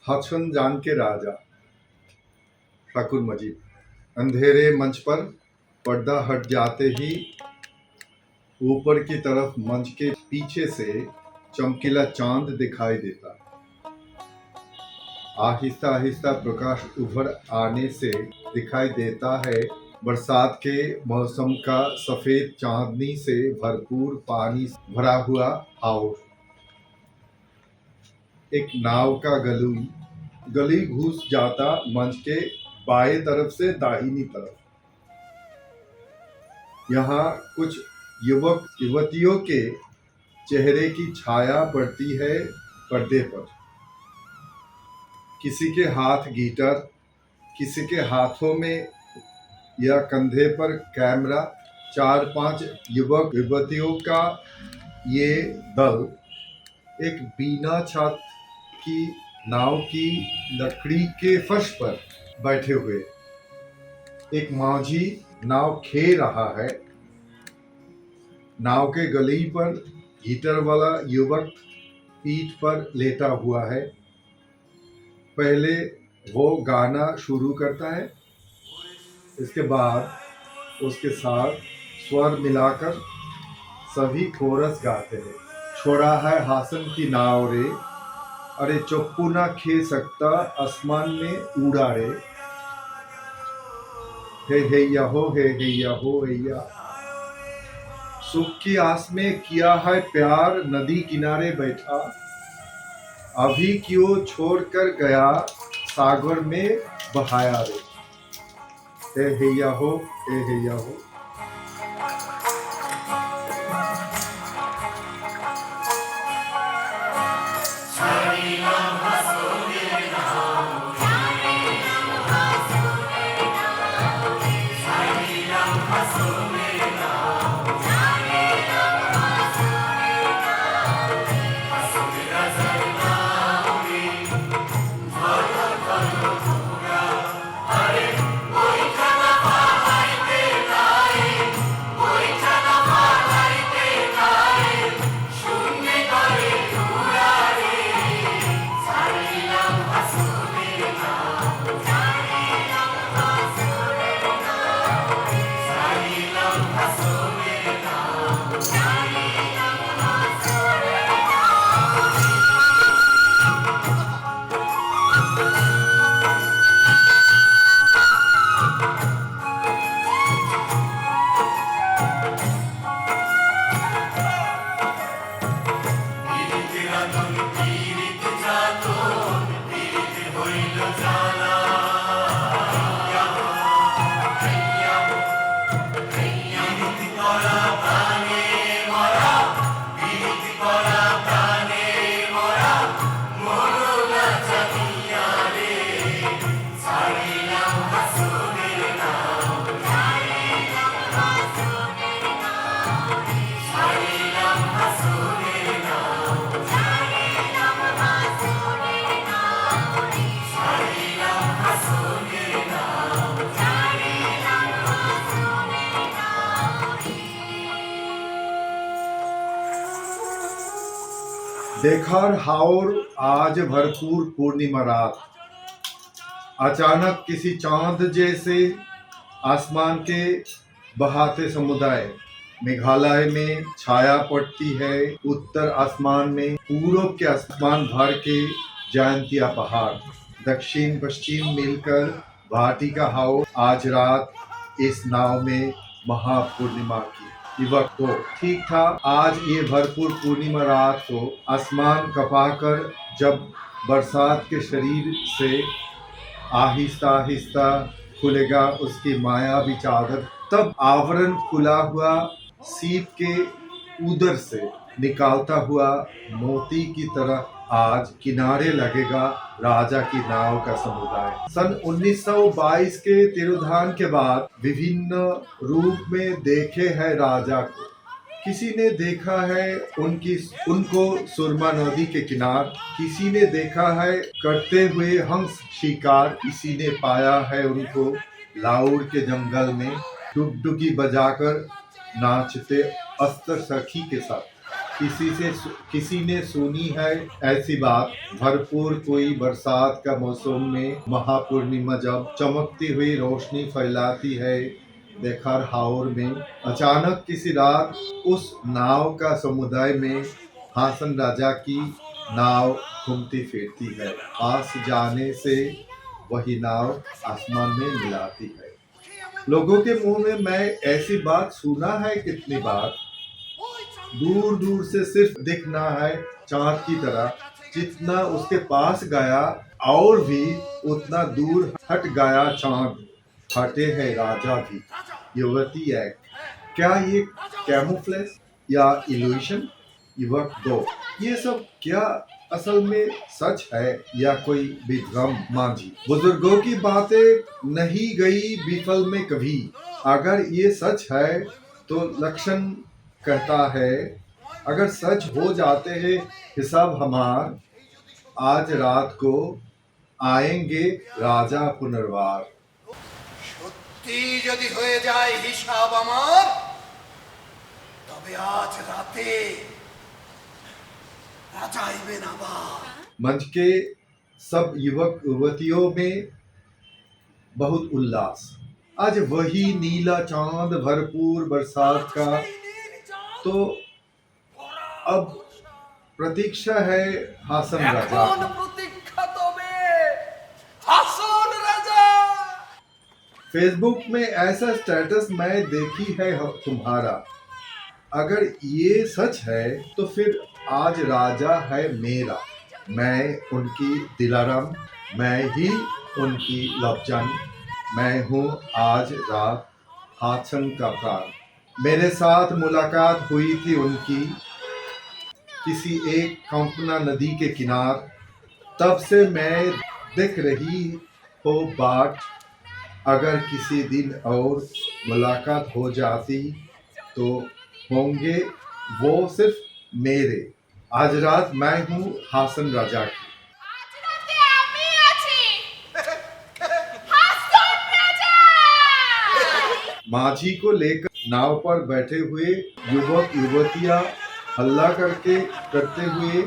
हसन जान के राजा ठाकुर मजीद। अंधेरे मंच पर पर्दा हट जाते ही ऊपर की तरफ मंच के पीछे से चमकीला चांद दिखाई देता। आहिस्ता आहिस्ता प्रकाश उभर आने से दिखाई देता है बरसात के मौसम का सफेद चांदनी से भरपूर पानी भरा हुआ हाउस। एक नाव का गली घुस जाता मंच के बाएं तरफ से दाहिनी तरफ। यहाँ कुछ युवक युवतियों के चेहरे की छाया पड़ती है पर्दे पर। किसी के हाथ गिटार, किसी के हाथों में या कंधे पर कैमरा। 4-5 युवक युवतियों का ये दल एक बिना छत की नाव की लकड़ी के फर्श पर बैठे हुए। एक माझी नाव खे रहा है। नाव के गली पर हीटर वाला युवक पीठ पर लेटा हुआ है। पहले वो गाना शुरू करता है, इसके बाद उसके साथ स्वर मिलाकर सभी कोरस गाते हैं। छोड़ा है हासन की नाव रे, अरे चप्पू ना खे सकता आसमान में उड़ा रे। हे हैया हो, हे हैया हो हैया। सुख की आस में किया है प्यार, नदी किनारे बैठा। अभी क्यों छोड़ कर गया, सागर में बहाया रे। हे हैया हो, हे हैया हो। देखर हाउर आज भरपूर पूर्णिमा रात। अचानक किसी चांद जैसे आसमान के बहाते समुदाय। मेघालय में छाया पड़ती है उत्तर आसमान में, पूर्व के आसमान भर के जयंतिया पहाड़। दक्षिण पश्चिम मिलकर भाटी का हाउर आज रात इस नाव में महापूर्णिमा की युवक तो ठीक था। आज ये भरपूर पूर्णिमा रात को आसमान कपाकर जब बरसात के शरीर से आहिस्ता आहिस्ता खुलेगा उसकी मायावी चादर, तब आवरण खुला हुआ सीप के उदर से निकालता हुआ मोती की तरह आज किनारे लगेगा राजा की नाव का समुदाय। सन 1922 के तिरोधान के बाद विभिन्न रूप में देखे हैं राजा को। किसी ने देखा है उनको सुरमा नदी के किनार, किसी ने देखा है करते हुए हंस शिकार, किसी ने पाया है उनको लाउड़ के जंगल में डुगडुगी बजाकर नाचते अस्तर सखी के साथ। किसी ने सुनी है ऐसी बात, भरपूर कोई बरसात का मौसम में महापूर्णिमा जब चमकती हुई रोशनी फैलाती है बेखार हावड़ में, अचानक किसी रात उस नाव का समुदाय में हासन राजा की नाव घूमती फिरती है। पास जाने से वही नाव आसमान में मिलाती है। लोगों के मुंह में मैं ऐसी बात सुना है कितनी बार। दूर दूर से सिर्फ दिखना है चांद की तरह, जितना उसके पास गया और भी उतना दूर हट गया चांद। फटे है राजा भी, युवती है, क्या ये कैमोफ्लेज या इल्यूशन? युवक दो, ये सब क्या असल में सच है या कोई विभ्रम? मांझी, बुजुर्गों की बातें नहीं गई विफल में कभी। अगर ये सच है तो लक्षण कहता है, अगर सच हो जाते हैं हिसाब हमार, आज रात को आएंगे राजा पुनर्वार। সত্যি যদি হয়ে যায় হিসাব আমার, তবে আজ রাতে রাজা আইবেন আবার। मंच के सब युवक युवतियों में बहुत उल्लास। आज वही नीला चांद, भरपूर बरसात का। तो अब प्रतीक्षा है हासन राजा। এখন প্রতীক্ষা তবে হাসন রাজা। फेसबुक में ऐसा स्टेटस मैं देखी है तुम्हारा। अगर ये सच है तो फिर आज राजा है मेरा। मैं उनकी दिलाराम, मैं ही उनकी लवजन, मैं हूँ आज रात हासन का प्राण। मेरे साथ मुलाकात हुई थी उनकी किसी एक कंपना नदी के किनार। तब से मैं देख रही हो बाट, अगर किसी दिन और मुलाकात हो जाती तो होंगे वो सिर्फ मेरे। आज रात मैं हूँ हासन राजा की। माझी को लेकर नाव पर बैठे हुए युवक युवतियां हल्ला करते हुए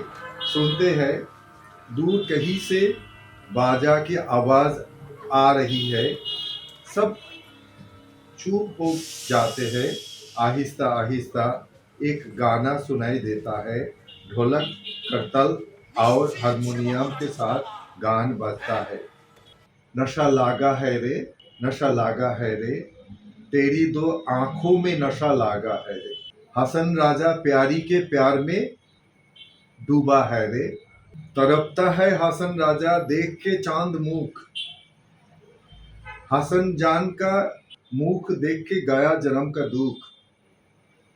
सुनते हैं, दूर कहीं से बाजा की आवाज आ रही है। सब चुप हो जाते हैं। आहिस्ता आहिस्ता एक गाना सुनाई देता है। ढोलक, करताल और हारमोनियम के साथ गान बजता है। नशा लागा है रे, नशा लागा है रे, तेरी दो आंखों में नशा लागा है रे। हसन राजा प्यारी के प्यार में डूबा है रे। तड़पता है हसन राजा देख के चांद मुख। हसन जान का मुख देख के गया जन्म का दुख।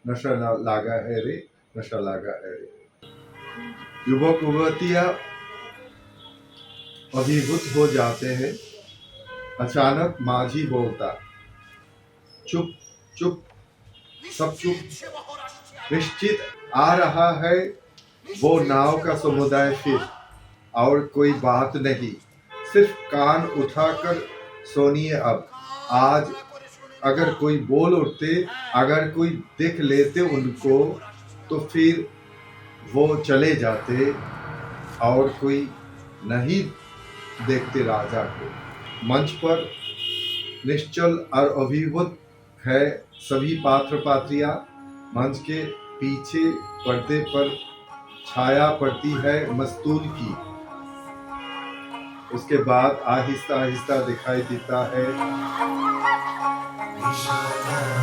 नशा लागा है रे, नशा लागा है रे। युवक युवतियां अभिभूत हो जाते हैं। अचानक माझी बोलता, चुप चुप, सब चुप। निश्चित आ रहा है वो नाव का समुदाय फिर, और कोई बात नहीं, सिर्फ कान उठाकर सुनिए अब। आज अगर कोई बोल उठते, अगर कोई देख लेते उनको, तो फिर वो चले जाते और कोई नहीं देखते राजा को। मंच पर निश्चल और अभिभूत है सभी पात्र पात्रियां। मंच के पीछे पर्दे पर छाया पड़ती है मस्तूल की। उसके बाद आहिस्ता आहिस्ता दिखाई देता है Nishala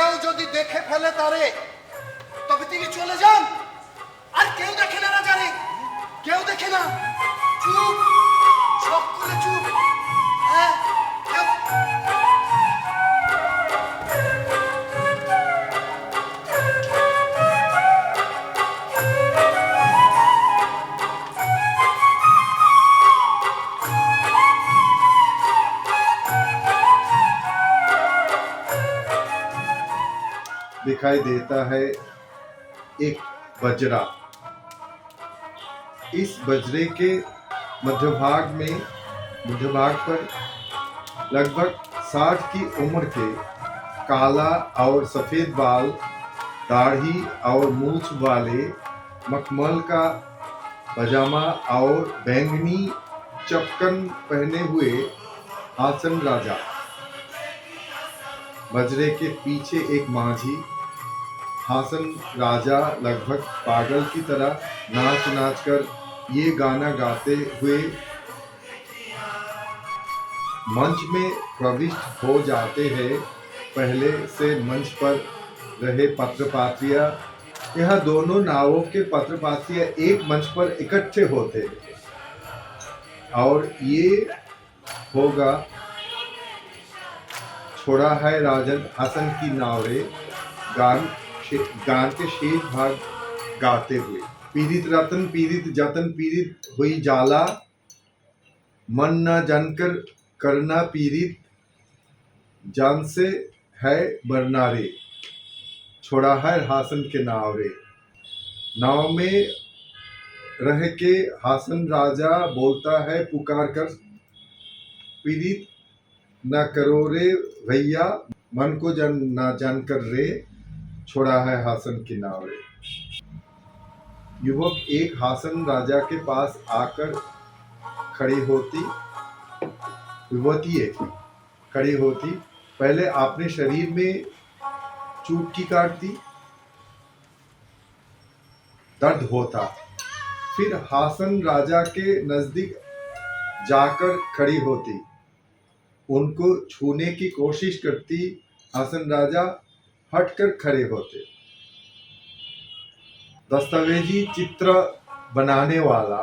কেউ যদি দেখে ফেলে তারে তবে তিনি চলে যান। আর কেউ দেখে না রাজারে, কেউ দেখে না। চুপ, সকলে চুপ। হ্যাঁ, চুপ। दिखाई देता है एक बजरा। इस बजरे के मध्य भाग पर लगभग 60 की उम्र के काला और सफेद बाल, दाढ़ी और मूछ वाले, मखमल का पजामा और बैंगनी चपकन पहने हुए हासन राजा। बजरे के पीछे एक माझी। हासन राजा लगभग पागल की तरह नाच नाच कर ये गाना गाते हुए मंच में प्रविष्ट हो जाते हैं। पहले से मंच पर रहे पत्रपात्रियां, यह दोनों नावों के पत्रपात्रियां एक मंच पर इकट्ठे होते और ये होगा छोड़ा है राजन हासन की नाव रे गान के शेष भाग गाते हुए। पीड़ित रतन पीड़ित जतन पीड़ित हुई जाला, मन न जानकर करना पीड़ित, जान से है मरना रे, छोड़ा है हासन के नाव रे। नाव में रह के हासन राजा बोलता है पुकार कर, पीड़ित न करो रे भैया, मन को न जान कर रे, छोड़ा है हासन की नाव रे। युवक एक हासन राजा के पास आकर खड़ी होती, युवती एक खड़ी होती, पहले अपने शरीर में चुटकी काटती, दर्द होता, फिर हासन राजा के नजदीक जाकर खड़ी होती, उनको छूने की कोशिश करती। हासन राजा हटकर खड़े होते। दस्तावेजी चित्र बनाने वाला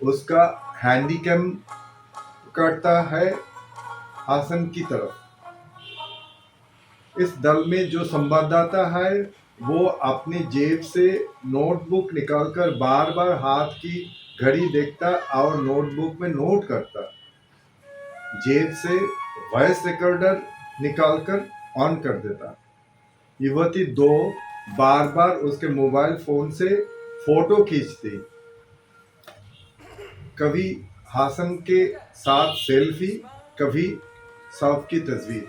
उसका हैंडीकैम करता है हासन की तरफ। इस दल में जो संवाददाता है वो अपनी जेब से नोटबुक निकालकर बार बार हाथ की घड़ी देखता और नोटबुक में नोट करता। जेब से वॉइस रिकॉर्डर निकालकर ऑन कर देता। युवती दो बार बार उसके मोबाइल फोन से फोटो खींचती, कभी हासन के साथ सेल्फी, कभी शव की तस्वीर।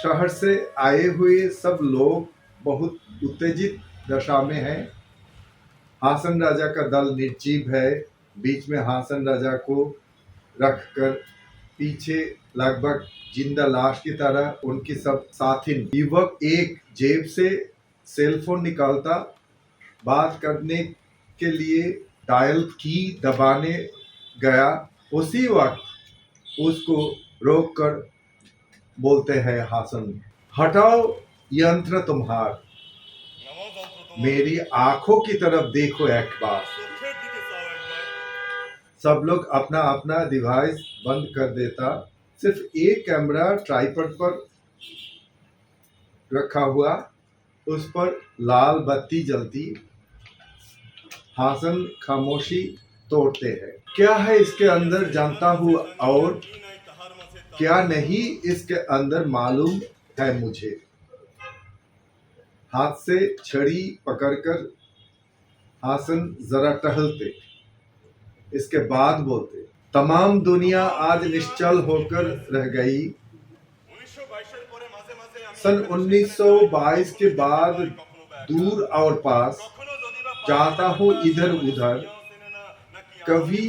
शहर से आए हुए सब लोग बहुत उत्तेजित दशा में हैं। हासन राजा का दल निर्जीव है। बीच में हासन राजा को रखकर पीछे लगभग जिंदा लाश की तरह उनकी सब साथी। युवक एक जेब से सेलफोन निकालता, बात करने के लिए डायल की दबाने गया। उसी वक्त उसको रोककर बोलते हैं हासन, हटाओ यंत्र तुम्हार, मेरी आंखों की तरफ देखो एक बार। सब लोग अपना अपना डिवाइस बंद कर देता, सिर्फ एक कैमरा ट्राइपॉड पर रखा हुआ, उस पर लाल बत्ती जलती। हासन खामोशी तोड़ते हैं। क्या है इसके अंदर जानता हूँ और क्या नहीं इसके अंदर मालूम है मुझे। हाथ से छड़ी पकड़कर हासन जरा टहलते, इसके बाद बोलते, तमाम दुनिया आज निश्चल होकर रह गई। सन 1922 के बाद दूर और पास जाता हूँ इधर उधर, कभी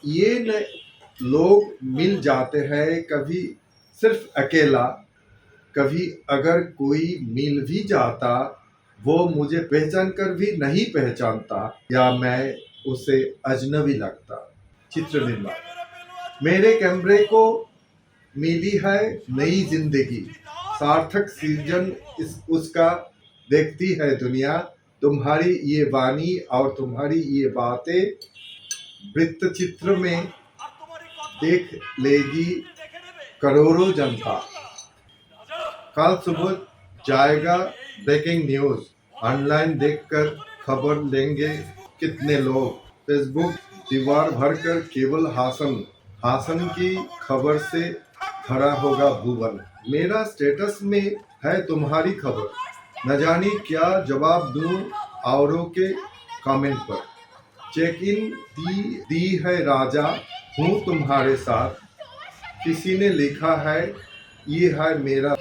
ये न लोग मिल जाते हैं, कभी सिर्फ अकेला, कभी अगर कोई मिल भी जाता वो मुझे पहचान कर भी नहीं पहचानता या मैं उसे अजनबी लगता। चित्र निर्माण, मेरे कैमरे को मिली है नई जिंदगी, सार्थक सृजन इस उसका देखती है दुनिया। तुम्हारी ये वाणी और तुम्हारी ये बातें वृत्त चित्र में देख लेगी करोड़ों जनता। कल सुबह जाएगा ब्रेकिंग न्यूज, ऑनलाइन देखकर खबर लेंगे कितने लोग। फेसबुक दीवार भरकर केवल हासन की खबर से भरा होगा भुवन। मेरा स्टेटस में है तुम्हारी खबर, न जाने क्या जवाब दूं औरों के कमेंट पर। चेक इन दी है राजा, हूँ तुम्हारे साथ। किसी ने लिखा है ये है मेरा।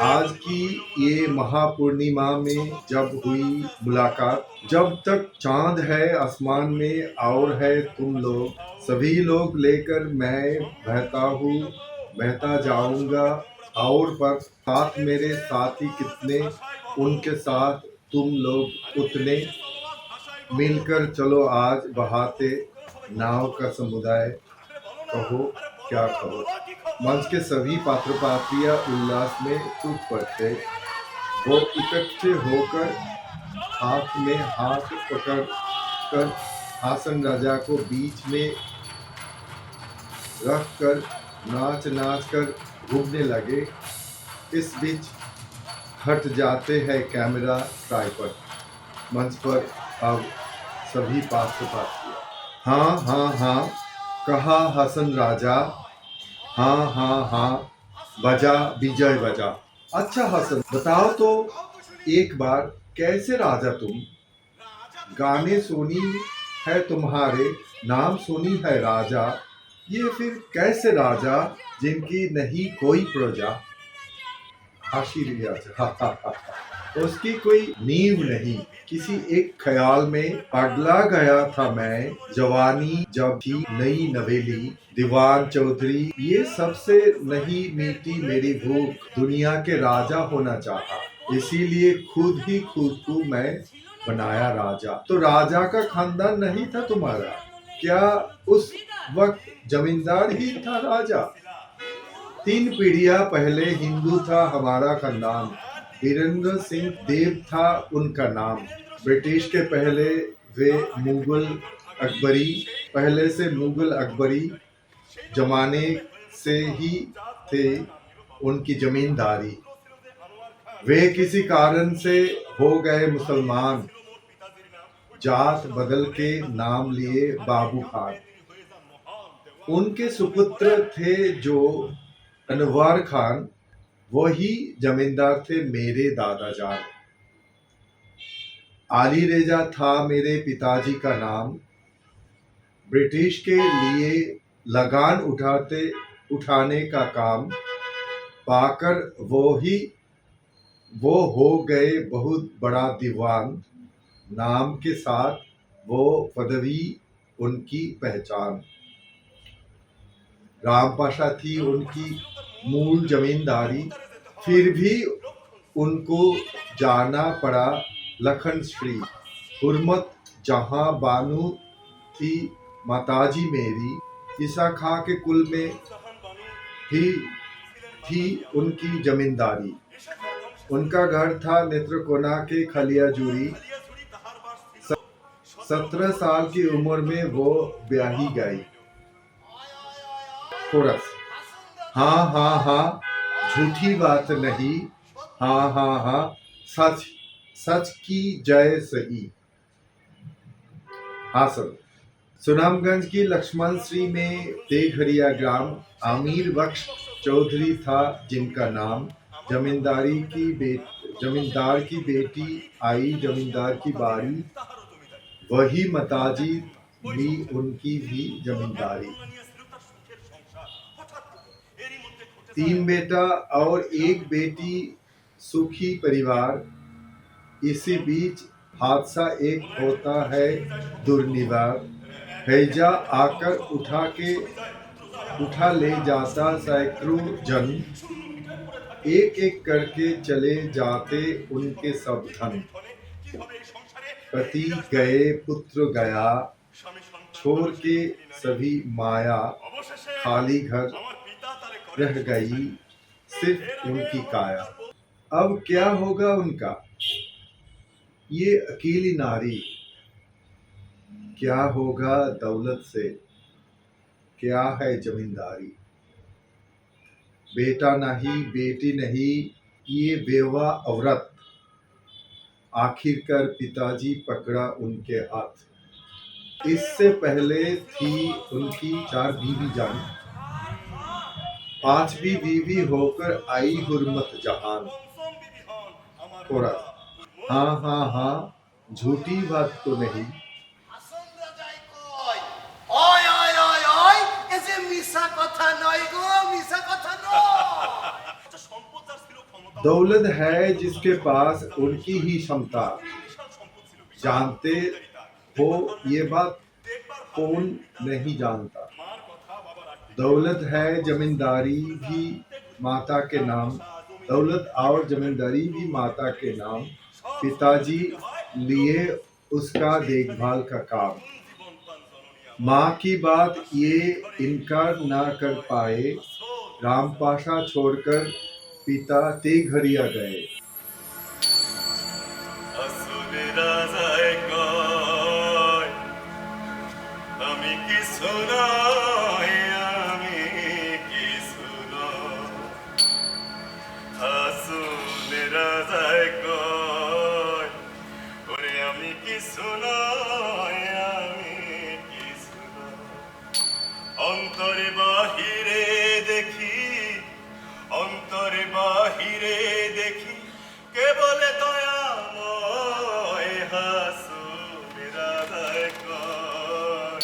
आज की ये महापूर्णिमा में जब हुई मुलाकात, जब तक चांद है आसमान में और है तुम लोग, सभी लोग लेकर मैं बहता जाऊंगा। और पर साथ मेरे साथी कितने, उनके साथ तुम लोग उतने। मिलकर चलो आज बहाते नाव का समुदाय, कहो क्या कहो। मंच के सभी पात्र पात्रियां उल्लास में टूट पड़ते। वो इकट्ठे होकर हाथ में हाथ पकड़ कर हासन राजा को बीच में रख कर नाच कर घूमने लगे। इस बीच हट जाते हैं कैमरा ट्राइपॉड। मंच पर अब सभी पात्र पात्रियां हाँ कहा हसन राजा, हाँ बजा विजय बजा। अच्छा हसन, बताओ तो एक बार कैसे राजा तुम? गाने सुनी है तुम्हारे, नाम सुनी है राजा, ये फिर कैसे राजा जिनकी नहीं कोई प्रजा? उसकी कोई नींव नहीं, किसी एक ख्याल में पगला गया था मैं। जवानी जब थी नई नवेली, दीवान चौधरी ये सबसे नहीं मीठी मेरी भूख। दुनिया के राजा होना चाहा, इसीलिए खुद को मैं बनाया राजा। तो राजा का खानदान नहीं था तुम्हारा क्या? उस वक्त जमींदार ही था राजा। 3 पीढ़ियां पहले हिंदू था हमारा खानदान। वीरेंद्र सिंह देव था उनका नाम। ब्रिटिश के पहले वे मुगल अकबरी जमाने से ही थे उनकी जमींदारी। वे किसी कारण से हो गए मुसलमान, जात बदल के नाम लिए बाबू खान। उनके सुपुत्र थे जो अनवर खान, वही जमींदार थे मेरे दादा जान। आली रेजा था मेरे पिताजी का नाम। ब्रिटिश के लिए लगान उठाने का काम पाकर वो हो गए बहुत बड़ा दीवान। नाम के साथ वो पदवी उनकी पहचान। रामपाशा थी उनकी मूल जमींदारी, फिर भी उनको जाना पड़ा लखन श्री। हुर्मत जहां बानू थी माताजी मेरी, ईसा खां के कुल में ही थी उनकी जमींदारी। उनका घर था नेत्रकोना के खलियाजुरी। 17 साल की उम्र में वो ब्याही गई। कोरस हाँ झूठी बात नहीं, हाँ सच की जय सही। हासन सुनामगंज की लक्ष्मण श्री में तेघरिया ग्राम, आमिर बख्श चौधरी था जिनका नाम। जमींदार की बेटी आई जमींदार की बारी, वही माताजी भी उनकी भी जमींदारी। 3 बेटा और 1 बेटी, सुखी परिवार। इसी बीच हादसा एक होता है दुर्निवार, हैजा आकर उठा ले जाता सैकड़ों जन, एक एक करके चले जाते उनके सब धन। पति गए पुत्र गया, छोड़ के सभी माया, खाली घर रह गई सिर्फ उनकी काया। अब क्या होगा उनका, ये अकेली नारी, क्या होगा दौलत से, क्या है जमींदारी। बेटा नहीं बेटी नहीं ये बेवा औरत, आखिरकार पिताजी पकड़ा उनके हाथ। इससे पहले थी उनकी 4 बीवी जान, 5वीं बीवी होकर आई हुर्मत जहान। हाँ हाँ हाँ, झूठी बात तो नहीं। হাসন রাজাই কয় ওই ওই ওই ওই এ যে মিছা কথা নয় গো, মিছা কথা নয়। दौलत है जिसके पास उनकी ही क्षमता, जानते हो ये बात कौन नहीं जानता। दौलत है जमींदारी भी माता के नाम, दौलत और जमींदारी भी माता के नाम, पिताजी लिए उसका देखभाल का काम। माँ की बात ये इनकार ना कर पाए, रामपाशा छोड़कर पिता तेघरिया गए। আসলে রাজায় কয় আমি কি শোনাই, আমি কি শোনাই। আসলে রাজায় কয় ওরে আমি কি শোনাই, আমি কি শোনাই। অন্তরে বাহিরে দেখি, অন্তরে বাহিরে দেখি কেবল দয়াময়। হাসুনে রাধায় কয়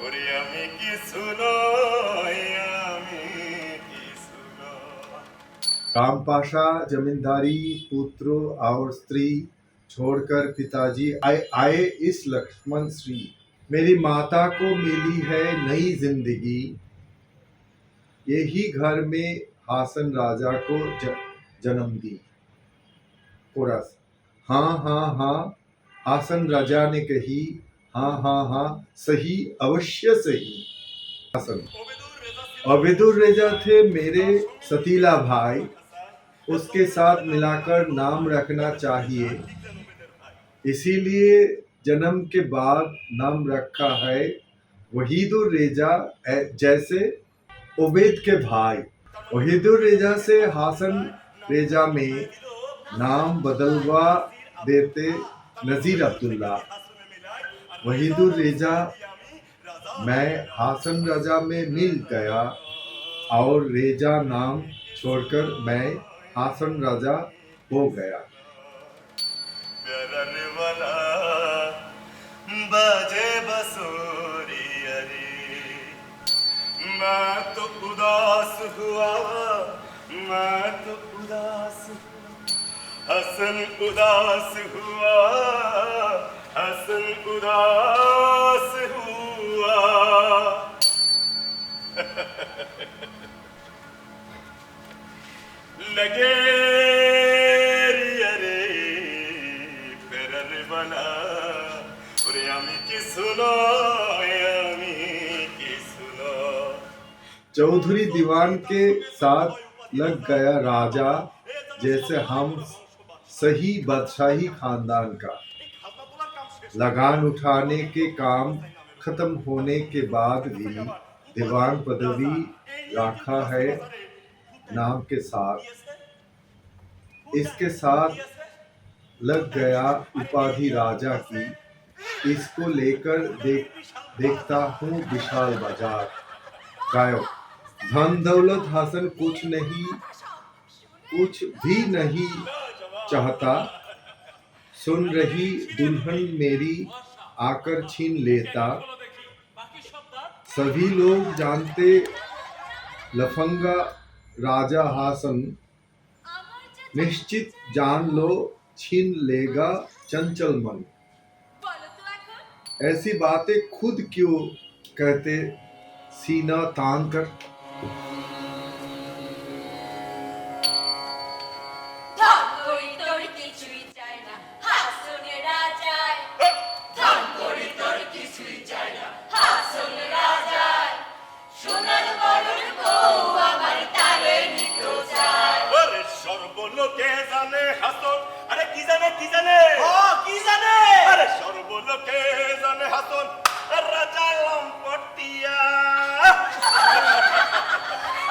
ওরে আমি কি শুনাই, আমি কি শুনাই। रामपाशा जमींदारी पुत्र और स्त्री छोड़कर पिताजी आए इस लक्ष्मण श्री। मेरी माता को मिली है नई जिंदगी, यही घर में हासन राजा को जन्म दी। कोरस हाँ हाँ हाँ, हासन राजा ने कही हाँ हाँ हाँ, सही अवश्य सही। हासन अबेदुर रेजा थे मेरे सतीला भाई, उसके साथ मिलाकर नाम रखना चाहिए, इसीलिए जन्म के बाद नाम रखा है वहीदुर रेजा, जैसे उबैद के भाई। वहीदुर रेजा से हासन रेजा में नाम बदलवा देते नजीर अब्दुल्ला। वहीदुर रेजा मैं हासन राजा में मिल गया और रेजा नाम छोड़कर मैं हासन राजा हो गया। प्यार वाला बाजे बसोरिया रे, मैं तो उदास हुआ, मैं तो उदास हुआ। हसन उदास हुआ, हसन उदास हुआ। लगे रे फेरर बना ओरे আমি কি শুনাই, আমি কি শুনাই। चौधरी दीवान के साथ लग गया राजा, जैसे हम सही बादशाही खानदान का। लगान उठाने के काम खत्म होने के बाद भी दीवान पदवी रखा है नाम के साथ। इसके साथ लग गया उपाधि राजा की, इसको लेकर देखता हूँ विशाल बाजार। गायो धन दौलत हासन कुछ भी नहीं चाहता, सुन रही दुल्हन मेरी आकर छीन लेता। सभी लोग जानते लफंगा राजा हासन, निश्चित जान लो छीन लेगा चंचल मन। বলো তো এখন ऐसी बातें खुद क्यों कहते सीना तान कर। ধন করি তোর কিছুই চাই না হাসনে রাজায় ধন করি তোর কিছুই চাই না হাসনে রাজায় সোনার বরণ বউ আমার তারে নিতে চায় আরে সর্বলোকে জানে হাসন, আরে কি জানে কি জানে, কি জানে? আরে সর্বলোকে জানে হাসন রাজা লম্পটিয়া।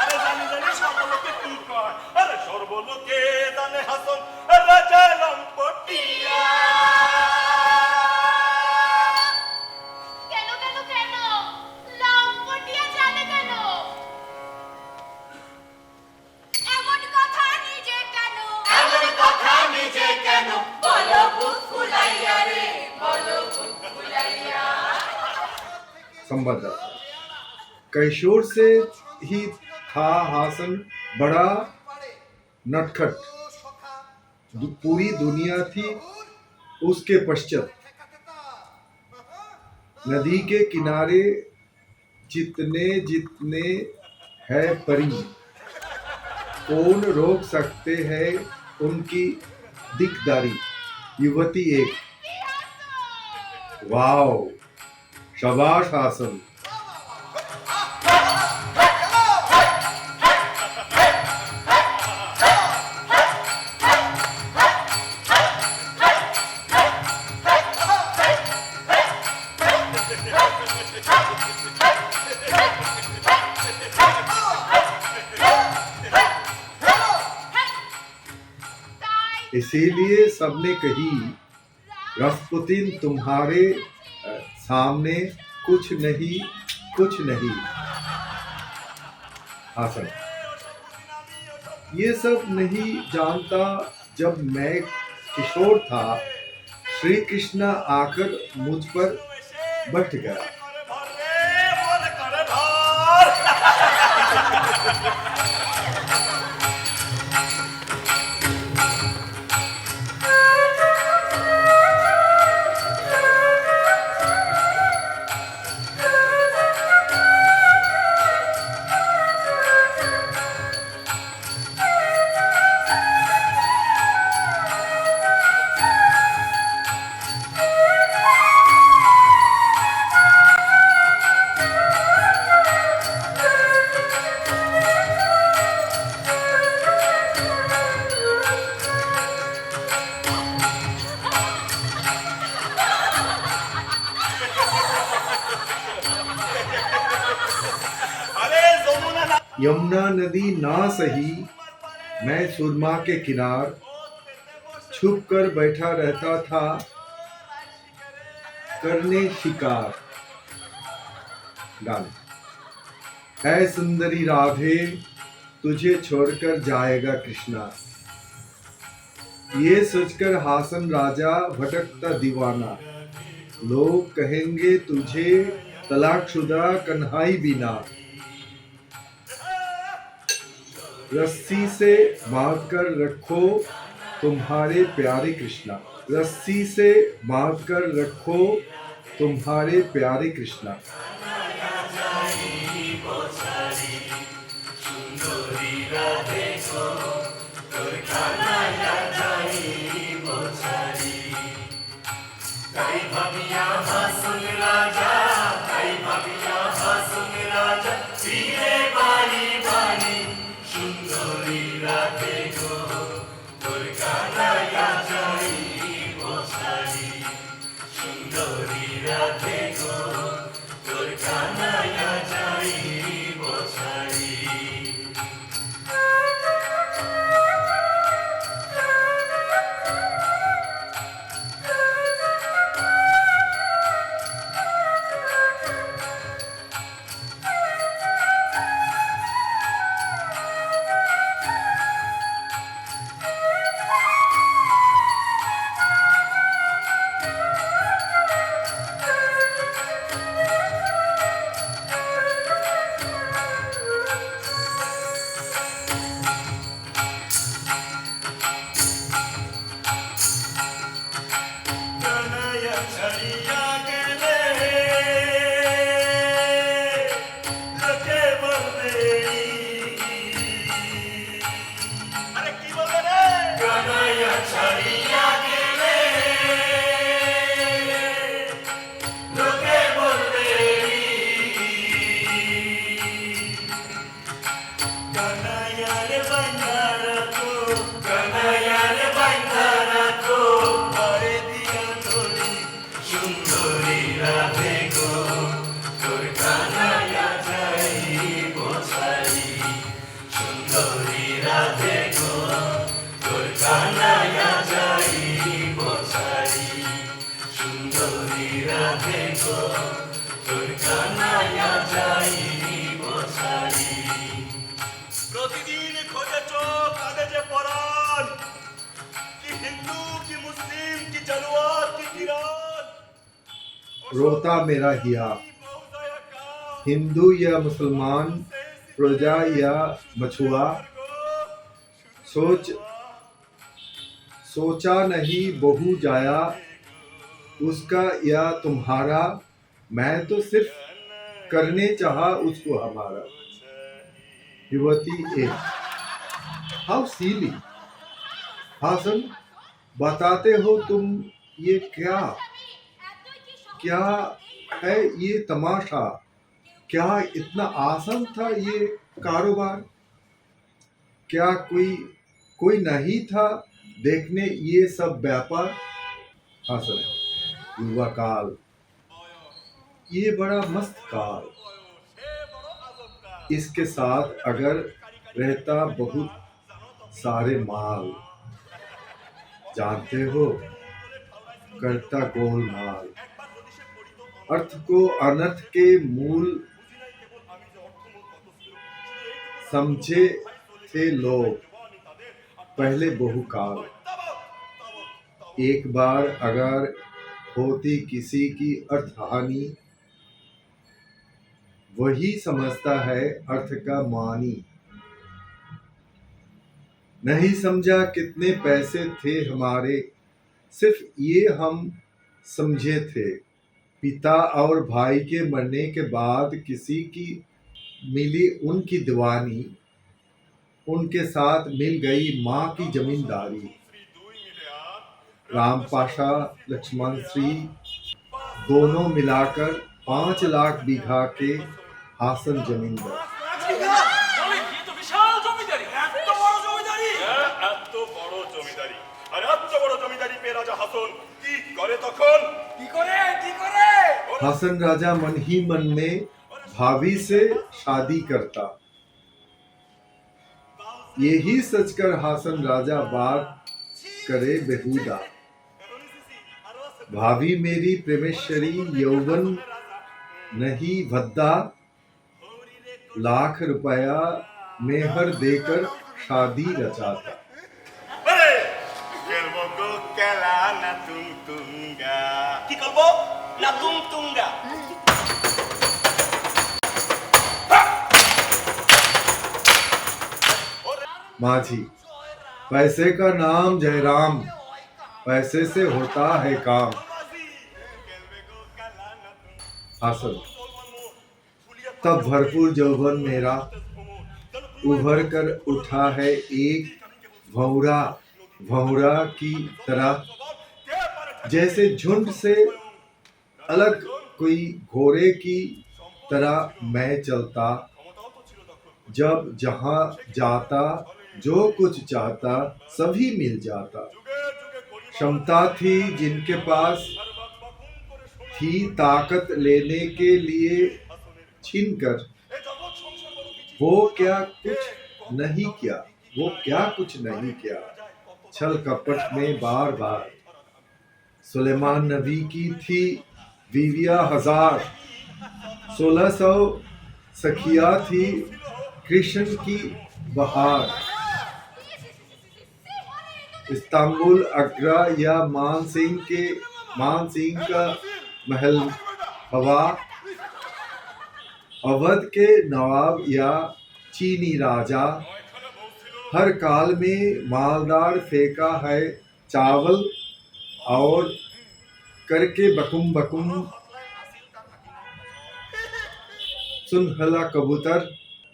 আরে জানি জানি সর্বলোকে কি কয়, আরে সর্বলোকে জানে হাসন রাজা লম্পটিয়া। কেন কেন কেন লম্পটিয়া জানে কেন এমন কথা নিজে কেন বলো বুক ফুলাইয়া রে বলো বুক ফুলাইয়া संवाददाता कैशोर से ही था हासन बड़ा नटखट। पूरी दुनिया थी उसके पश्चात। नदी के किनारे जितने जितने है परी, कौन रोक सकते हैं उनकी दिकदारी। युवती एक। वाओ, शाबाश हासन। इसीलिए सबने कही रास्पुतिन तुम्हारे सामने कुछ नहीं कुछ नहीं। हासन, ये सब नहीं जानता जब मैं किशोर था। श्री कृष्ण आकर मुझ पर बैठ गया। यमुना नदी ना सही, मैं सुरमा के किनार छुप कर बैठा रहता था करने शिकार। गाना। है सुंदरी राधे तुझे छोड़कर जाएगा कृष्णा। ये सोचकर हासन राजा भटकता दीवाना। लोग कहेंगे तुझे तलाकशुदा कन्हाई बिना। रस्सी से बांध कर रखो तुम्हारे प्यारे कृष्णा। रस्सी से बांध कर रखो तुम्हारे प्यारे कृष्णा। সুন্দরী রাধে গো তোর কানায়া যাই বোঝাই সুন্দরী রাধে গো তোর কানায়া যাই বোঝাই সুন্দরী রাধে গো তোর কানায়া যাই বোঝাই প্রতিদিন খোঁজেছ কাঁধে যে পরাণ কি হিন্দু কি মুসলিম কি জানোয়ার কি কিরান रोता मेरा हिया, हिंदू या मुसलमान, प्रजा या मछुआ, सोचा नहीं बहू जाया उसका या तुम्हारा, मैं तो सिर्फ करने चाहा उसको हमारा। युवती एक, हाउ सीली। हासन, बताते हो तुम ये क्या है ये तमाशा? क्या इतना आसान था ये कारोबार? क्या कोई नहीं था देखने ये सब व्यापार? हासन, युवा काल, ये बड़ा मस्त काल, इसके साथ अगर रहता बहुत सारे माल, जानते हो करता गोलमाल, अर्थ को अनर्थ के मूल समझे थे लोग पहले बहुकाल। एक बार अगर होती किसी की अर्थ हानि, वही समझता है अर्थ का मानी। नहीं समझा कितने पैसे थे हमारे, सिर्फ ये हम समझे थे पिता और भाई के मरने के बाद किसी की मिली उनकी दीवानी, उनके साथ मिल गई माँ की जमींदारी। राम पाशा लक्ष्मण श्री दोनों मिलाकर 5 लाख बीघा के हासन जमींदार। हासन राजा मन ही मन में भाभी से शादी करता, यही सचकर हासन राजा बात करे बेहुदा। भाभी मेरी प्रेमेश्वरी यौवन नहीं भद्दा, लाख रुपया मेहर देकर शादी रचाता। কি করবো না তুমতুঙ্গা माझी, पैसे का नाम जयराम, पैसे से होता है काम। हासन, तब भरपूर यौवन मेरा उभर कर उठा है एक भंवरा की तरह, जैसे झुंड से अलग कोई घोड़े की तरह मैं चलता। जब जहां जाता जो कुछ चाहता सभी मिल जाता। क्षमता थी जिनके पास थी ताकत लेने के लिए छीनकर, वो क्या कुछ नहीं किया छल कपट में बार बार। सुलेमान नबी की थी बीवियां 1000, 1600 सखिया थी कृष्ण की बहार। इस्तांबुल, आगरा या मानसिंह का महल हवा, अवध के नवाब या चीनी राजा, हर काल में मालदार फेंका है चावल और करके बकुम सुनहला कबूतर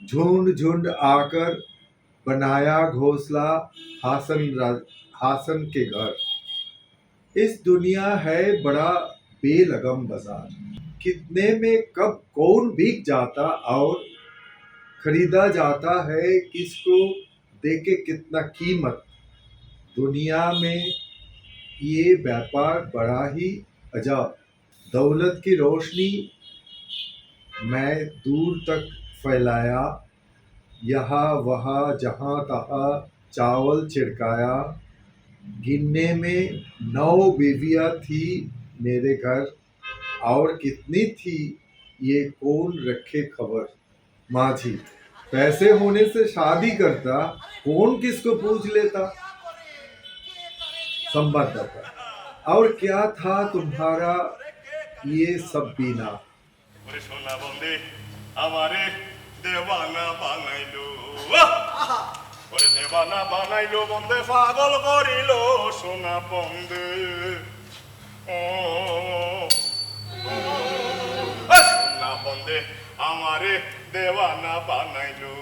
झुंड आकर बनाया घोंसला हासन के घर। इस दुनिया है बड़ा बेलगम बाजार, कितने में कब कौन बिक जाता और खरीदा जाता है, किसको देके कितना कीमत। दुनिया में ये व्यापार बड़ा ही अजब, दौलत की रोशनी मैं दूर तक फैलाया, यहाँ वहाँ जहाँ तहाँ चावल छिड़काया। गिनने में 9 बीवियाँ थी मेरे घर, और कितनी थी ये कौन रखे खबर। माझी, पैसे होने से शादी करता, कौन किसको पूछ लेता। संवाददाता, और क्या था तुम्हारा ये सब बीना। ওরে সোনা বন্দে আমারে দেওয়ানা বানাইলো ওরে দেওয়ানা বানাইলো বন্দে পাগল করিলো সোনা বন্দে ও সোনা বন্দে আমারে দেওয়ানা বানাইলো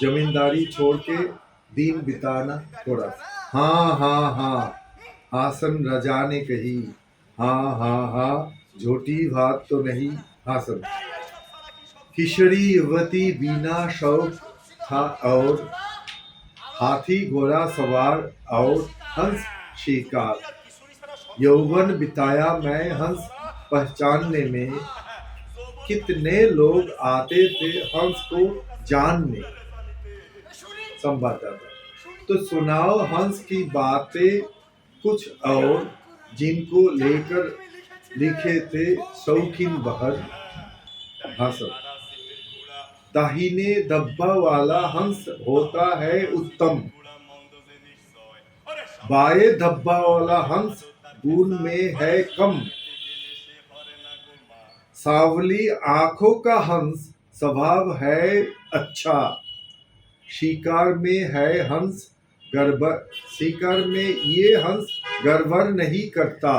जमींदारी छोड़ के दिन बिताना थोड़ा। हाँ हाँ हाँ, हासन रजा ने कही। हाँ हाँ हाँ, झूठी बात तो नहीं। हासन, किशोरी युवती बिना शौक था, और हाथी घोड़ा सवार और हंस शिकार। यौवन बिताया मैं हंस पहचानने में, कितने लोग आते थे हंस को जानने। संवाददाता, तो सुनाओ हंस की बातें कुछ और, जिनको लेकर लिखे थे शौकीन बहर। हासन, दाहिने धब्बा वाला हंस होता है उत्तम, बाएं धब्बा वाला हंस गुण में है कम। सांवली आंखों का हंस स्वभाव है अच्छा, शिकार में है हंस गड़बड़, शिकार में ये हंस गड़बड़ नहीं करता।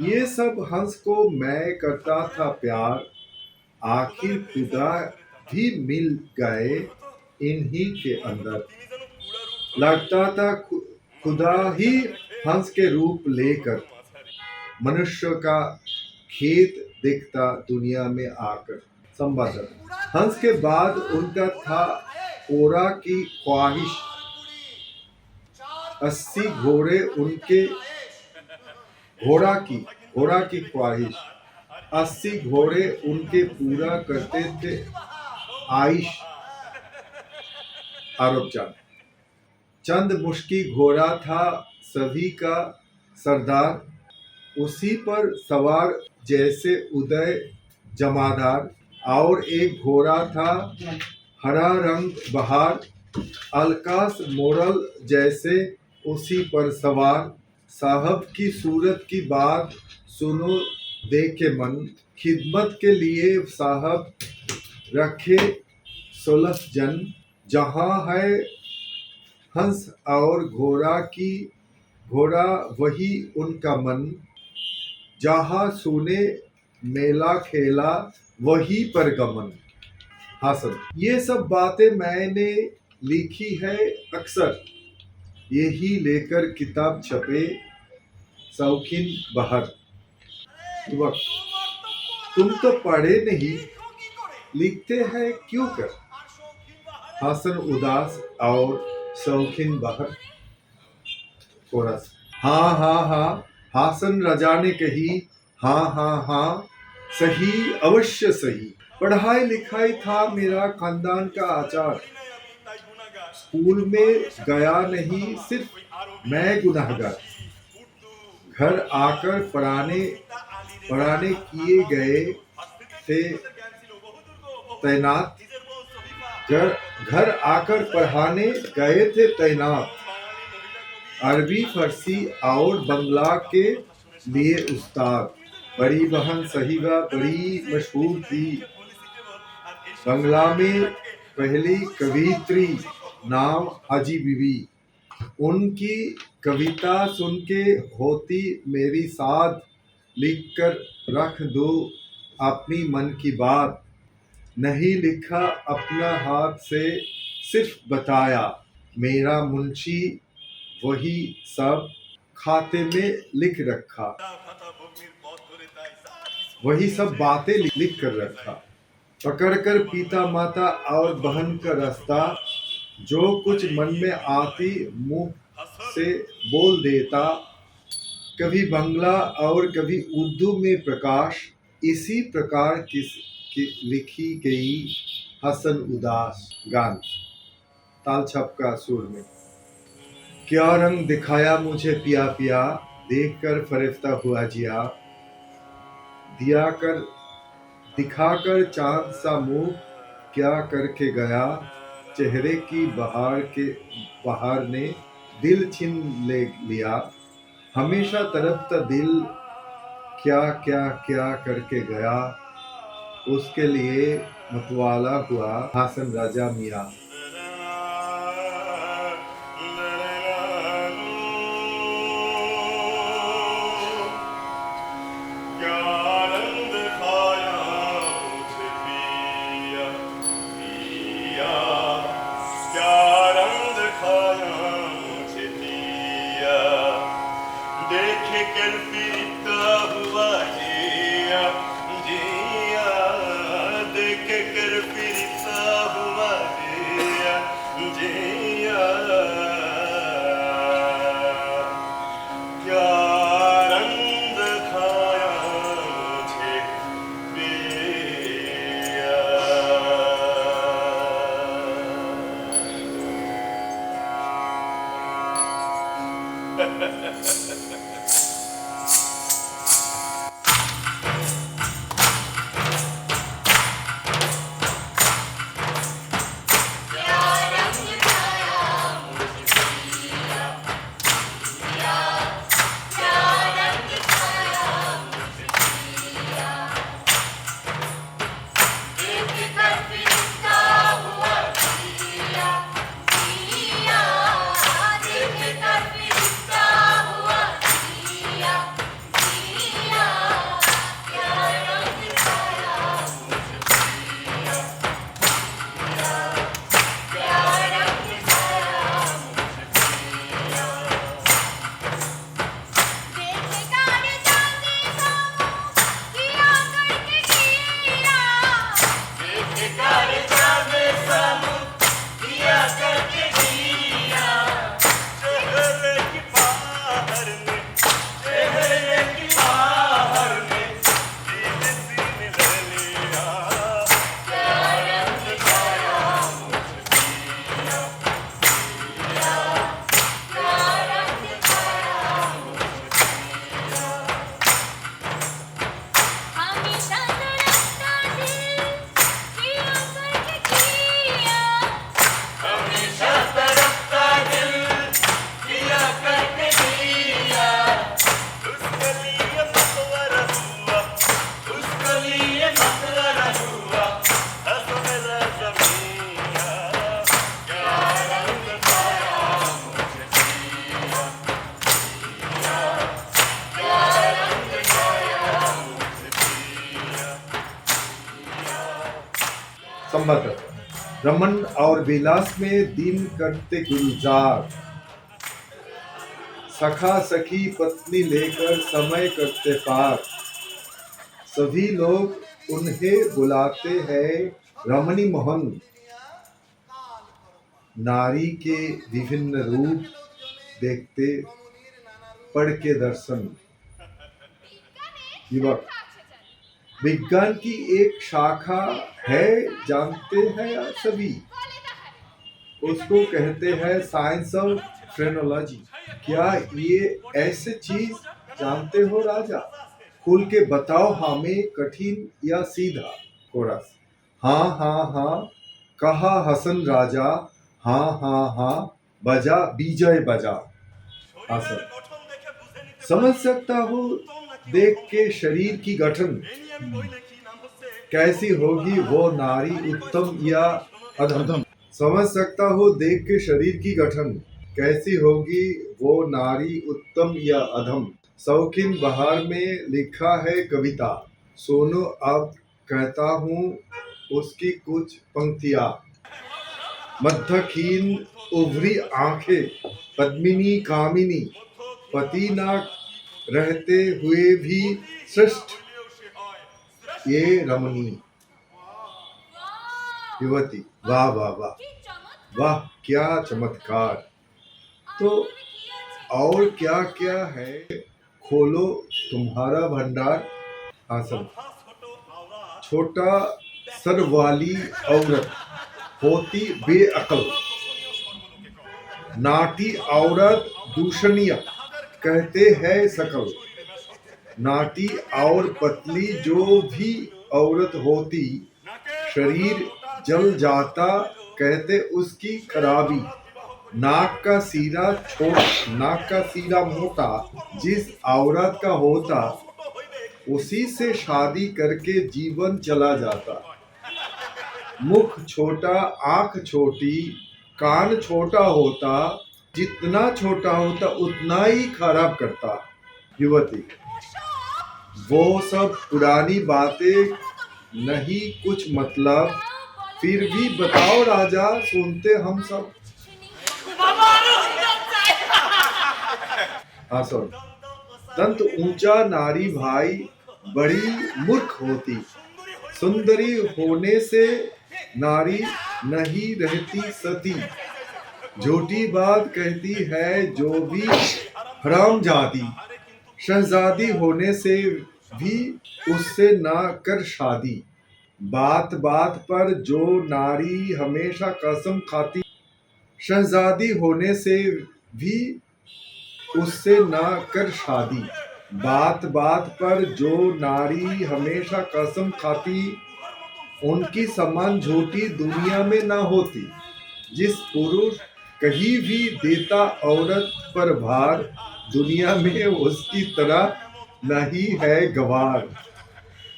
ये सब हंस को मैं करता था प्यार, आखिर खुदा भी मिल गए इन्हीं के अंदर। लगता था खुदा ही हंस के रूप लेकर, मनुष्य का खेत दिखता दुनिया में आकर। संवादक, हंस के बाद उनका था ओरा की ख्वाहिश, 80 घोड़े उनके घोड़ा की ख्वाहिश, 80 घोड़े उनके पूरा करते थे आइश आरोप चांद। चंद मुश्की घोड़ा था सभी का सरदार, उसी पर सवार जैसे उदय जमादार। और एक घोड़ा था हरा रंग बहार, अलकास मोरल जैसे उसी पर सवार। साहब की सूरत की बात सुनो देखे मन, खिदमत के लिए साहब रखे 16 जन। जहाँ है हंस और घोड़ा वही उनका मन, जहाँ सुने मेला खेला वही पर गमन। हासन। ये सब बातें मैंने लिखी है अक्सर, यही लेकर किताब छपे शौकीन बहर। युवक, तुम तो पढ़े नहीं, लिखते हैं क्यों कर? हासन उदास और शौकीन बहर। कोरस। हाँ हाँ हाँ, हासन रजा ने कही, हाँ हाँ हाँ, सही अवश्य सही। पढ़ाई लिखाई था मेरा खानदान का आचार, स्कूल में गया नहीं सिर्फ मैं गुनहगार। घर आकर पढ़ाने किए गए थे तैनात, घर आकर पढ़ाने गए थे तैनात। अरबी फारसी और बंगला के लिए उस्ताद। बड़ी बहन सहीबा बड़ी मशहूर थी, बंगला में पहली कवित्री, नाम हाजी बीबी। उनकी कविता सुन के होती मेरी साथ, लिख कर रख दो अपनी मन की बात। नहीं लिखा अपना हाथ से, सिर्फ बताया मेरा मुंशी, वही सब खाते में लिख रखा, वही सब बातें लिख कर रखा। पकड़कर पिता माता और बहन का रास्ता, जो कुछ मन में आती मुंह से बोल देता। कभी बंगला और कभी उर्दू में प्रकाश, इसी प्रकार की लिखी गई हसन उदास गान। ताल छप का सुर में। क्या रंग दिखाया मुझे पिया पिया, देखकर फरिश्ता हुआ जिया। दिखाकर चांद सा मुंह, क्या करके गया। चेहरे की बहार ने दिल छीन लिया। हमेशा तड़पता दिल, क्या क्या क्या करके गया। उसके लिए मतवाला हुआ हासन राजा मियाँ। हुआ संभवतः रमन और विलास में दिन करते गुलजार, सखा सखी पत्नी लेकर समय करते पार। सभी लोग उन्हें बुलाते हैं रमणी मोहन। नारी के विभिन्न रूप देखते पढ़ के दर्शन। युवक, विज्ञान की एक शाखा है, जानते हैं आप सभी, उसको कहते हैं साइंस ऑफ फ्रेनोलॉजी। क्या ये ऐसे चीज जानते हो राजा? खुल के बताओ हमें, कठिन या सीधा? कोरस, हाँ हाँ हाँ कहा हसन राजा, हाँ हाँ हाँ बजा विजय बजा। हसन, समझ सकता हूँ देख के शरीर की गठन, कैसी होगी वो नारी उत्तम या अधम। समझ सकता हूँ देख के शरीर की गठन, कैसी होगी वो नारी उत्तम या अधम। शौकीन बहार में लिखा है कविता, सोनू अब कहता हूँ उसकी कुछ पंक्तियाँ। मध्यखीन उभरी आंखें, पद्मिनी कामिनी, पति ना रहते हुए भी श्रेष्ठ ये रमणी। युवती, वाह वाह वाह वाह, क्या चमत्कार। तो और क्या क्या है, खोलो तुम्हारा भंडार। आसन, छोटा सर वाली औरत होती बेअकल, नाटी औरत दूषणीय कहते हैं सकल। नाटी और पतली जो भी औरत होती, शरीर जल जाता कहते उसकी खराबी। नाक का सीरा मोटा जिस औरत का होता, उसी से शादी करके जीवन चला जाता। मुख छोटा, आंख छोटी, कान छोटा होता, जितना छोटा होता उतना ही खराब करता। युवती, वो सब पुरानी बातें नहीं कुछ मतलब, फिर भी बताओ राजा, सुनते हम सब। हाँ सुन, दंत ऊंचा नारी भाई बड़ी मूर्ख होती, सुंदरी होने से नारी नहीं रहती सती। झूठी बात कहती है जो भी हरामजादी, शहजादी होने से भी उससे ना कर शादी। बात बात पर जो नारी हमेशा कसम खाती, शहजादी होने से भी उससे ना कर शादी। बात बात पर जो नारी हमेशा कसम खाती, उनकी समान झूठी दुनिया में ना होती। जिस पुरुष कहीं भी देता औरत पर भार, दुनिया में उसकी तरह नहीं है गवार।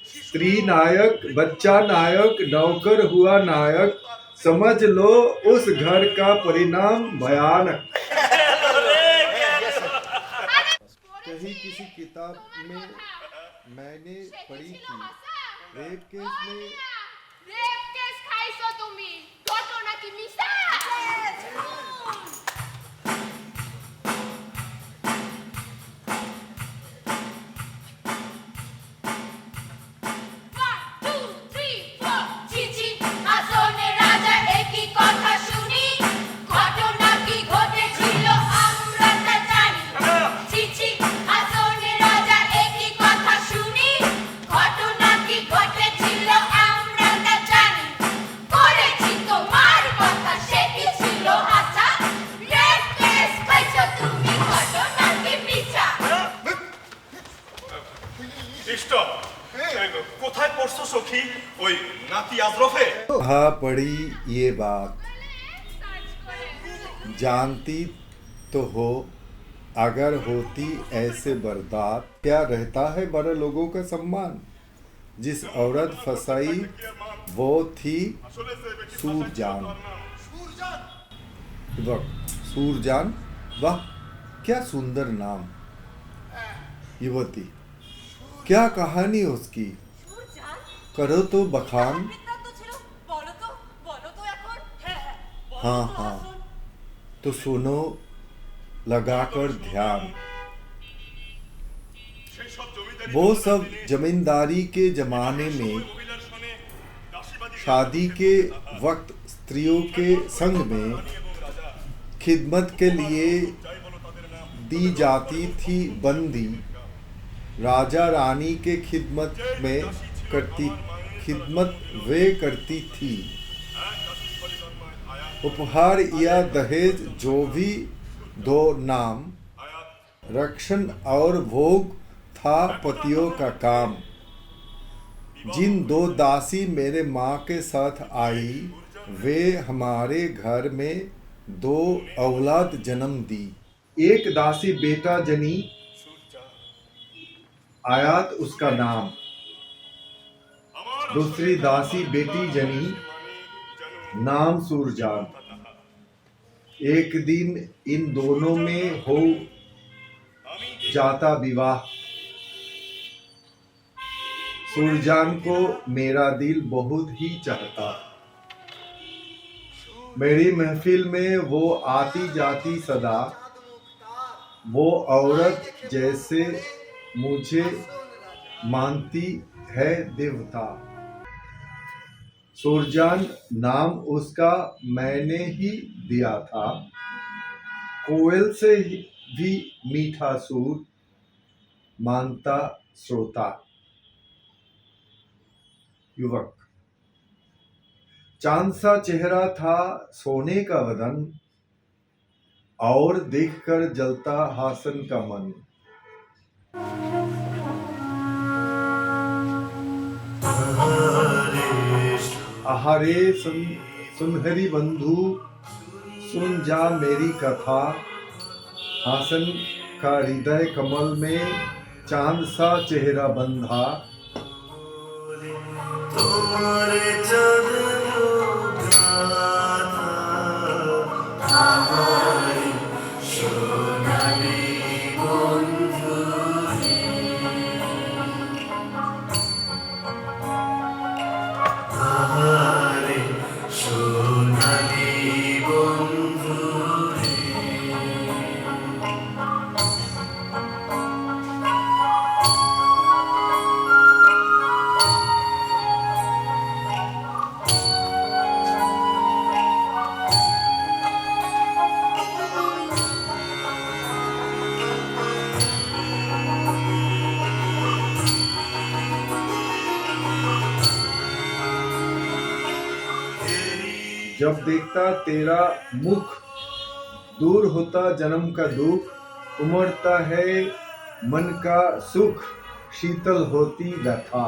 स्त्री नायक, बच्चा नायक, नौकर हुआ नायक, समझ लो उस घर का परिणाम भयानक। कहीं किसी किताब में मैंने पढ़ी थी, रेप केस খাইছো তুমি, ঘটনা কি মিছা? কোথায় পড়ছো সখী? ওই নাতি আজরফে? हाँ पढ़ी ये बात, जानती तो हो अगर होती ऐसे बर्दात, क्या रहता है बड़े लोगों का सम्मान। जिस औरत फसाई वो थी सूरजान। सूरजान, वाह क्या सुंदर नाम। युवती, क्या कहानी उसकी, करो तो बखान। हाँ हाँ, तो सुनो लगाकर ध्यान। वो सब जमींदारी के जमाने में शादी के वक्त स्त्रियों के संग में खिदमत के लिए दी जाती थी बंदी। राजा रानी के खिदमत वे करती थी। उपहार या दहेज जो भी दो नाम, रक्षण और भोग था पतियों का काम। जिन दो दासी मेरे माँ के साथ आई, वे हमारे घर में 2 औलाद जन्म दी। एक दासी बेटा जनी, आयात उसका नाम। दूसरी दासी बेटी जनी, नाम सूरजान। एक दिन इन दोनों में हो जाता विवाह। सूरजान को मेरा दिल बहुत ही चाहता। मेरी महफिल में वो आती जाती सदा, वो औरत जैसे मुझे मानती है देवता। सूरजान नाम उसका मैंने ही दिया था। कोयल से भी मीठा सुर मानता श्रोता। युवक, चांद सा चेहरा था, सोने का बदन, और देखकर जलता हासन का मन। आहारे सुनहरी बंधु, सुन जा मेरी कथा। हासन का हृदय कमल में चांद सा चेहरा बंधा। जब देखता तेरा मुख, दूर होता जन्म का दुख। उमड़ता है मन का सुख, शीतल होती व्यथा।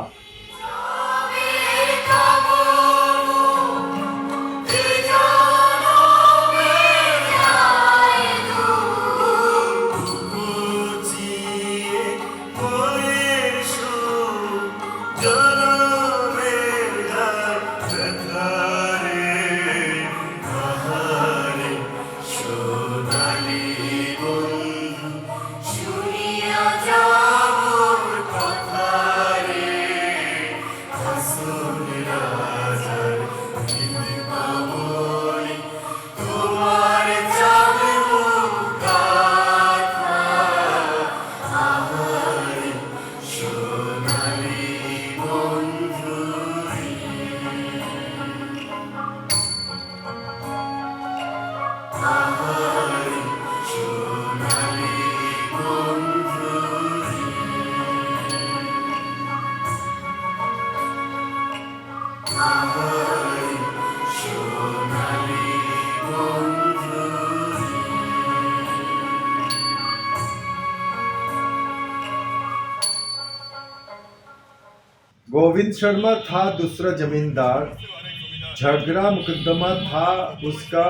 गोविंद शर्मा था दूसरा जमींदार। झगड़ा मुकदमा था उसका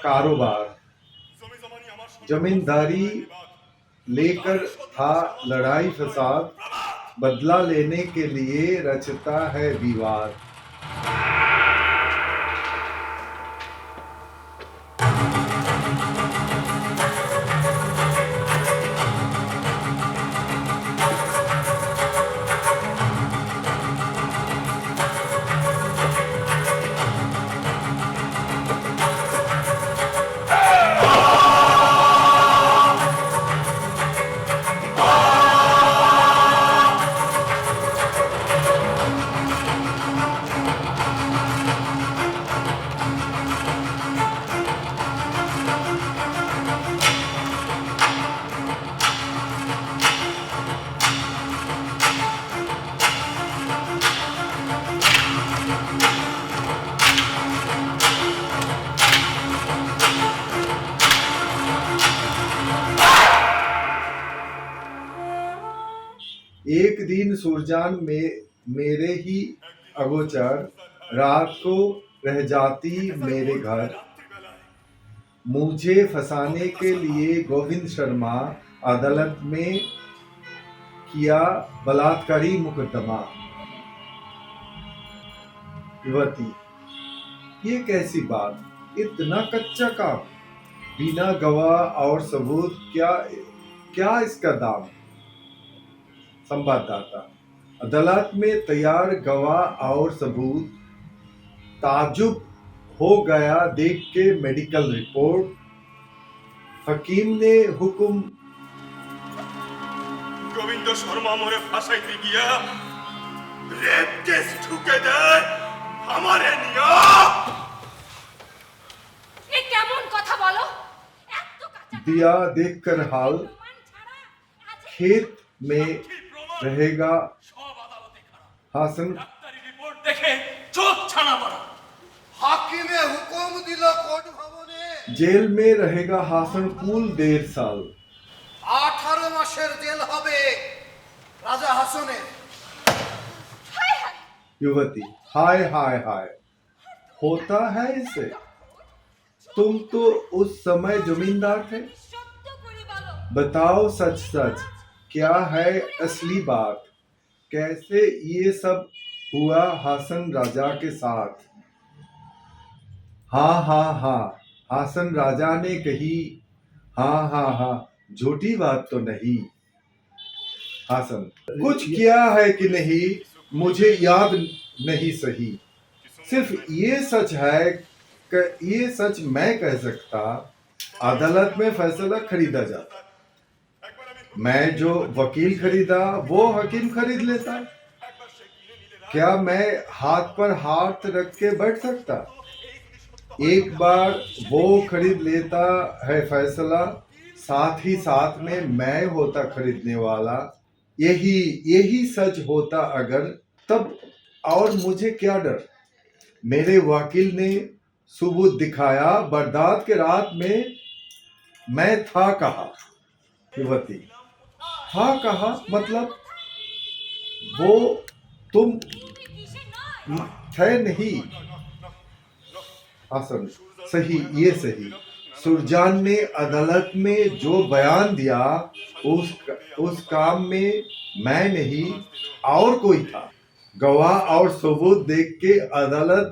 कारोबार। जमींदारी लेकर था लड़ाई फसाद, बदला लेने के लिए रचता है विवाद। एक दिन सूरजान में मेरे ही अगोचर रात को रह जाती मेरे घर। मुझे फंसाने के लिए गोविंद शर्मा अदालत में किया बलात्कारी मुकदमा। युवती, ये कैसी बात, इतना कच्चा काम, बिना गवाह और सबूत, क्या इसका दाम? संवाददाता, अदालत में तैयार गवाह और सबूत, ताजुब हो गया देख के मेडिकल रिपोर्ट। हकीम ने हुक्म, गोविंद शर्मा मोरे फांसाইতে গিয়া रेप केस ठुके দেয় हमारे निया। এ কেমন কথা বলো? এত কাঁচা दिया देखकर हाल, প্রমাণ ছাড়া আজ खेत में रहेगा সব আদালতে খারাপ, हासन। ডাক্তারি রিপোর্ট দেখে চোখ ছানা মারা। হাকিমে হুকুম দিল কোর্ট ভবনে जेल में रहेगा हासन कुल 1.5 साल। 18 মাসের জেল হবে রাজা হাসনের। হায় হায় युवती, हाय हाय हाय, होता है इसे? तुम तो उस समय जमींदार थे। সত্য করে বলো। बताओ सच सच, क्या है असली बात? कैसे ये सब हुआ हासन राजा के साथ? हाँ हाँ हाँ, हासन राजा ने कही। हाँ हाँ हाँ, झूठी बात तो नहीं। हासन, कुछ किया है कि नहीं मुझे याद नहीं सही, सिर्फ ये सच है कि ये सच मैं कह सकता। अदालत में फैसला खरीदा जाता, मैं जो वकील खरीदा वो हकीम खरीद लेता। क्या मैं हाथ पर हाथ रख के बैठ सकता? एक बार वो खरीद लेता है फैसला, साथ ही साथ में मैं होता खरीदने वाला। यही सच होता अगर, तब और मुझे क्या डर? मेरे वकील ने सबूत दिखाया, बरदात के रात में मैं था कहा। युवती, था कहा मतलब वो तुम তুমি কিসে নয়? थे नहीं। हासन, सही, ये सही। सुरजान ने अदालत में जो बयान दिया उस काम में मैं नहीं और कोई था। गवाह और सबूत देख के अदालत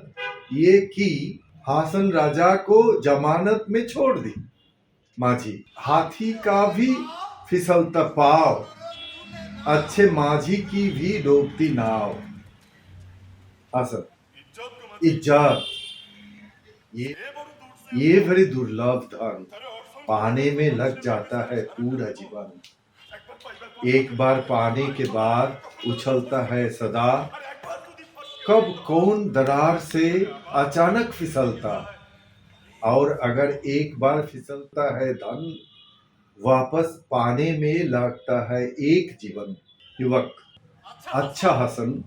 ये की हासन राजा को जमानत में छोड़ दी। माझी, हाथी का भी फिसलता पाव, अच्छे माझी की भी डूबती नाव। हासन, इज्जत, ये बड़ी दुर्लभ धन, पाने में लग जाता है पूरा जीवन। एक बार पाने के बाद उछलता है सदा, कब कौन दरार से अचानक फिसलता। और अगर एक बार फिसलता है धन, वापस पाने में लगता है एक जीवन। युवक, अच्छा हसन,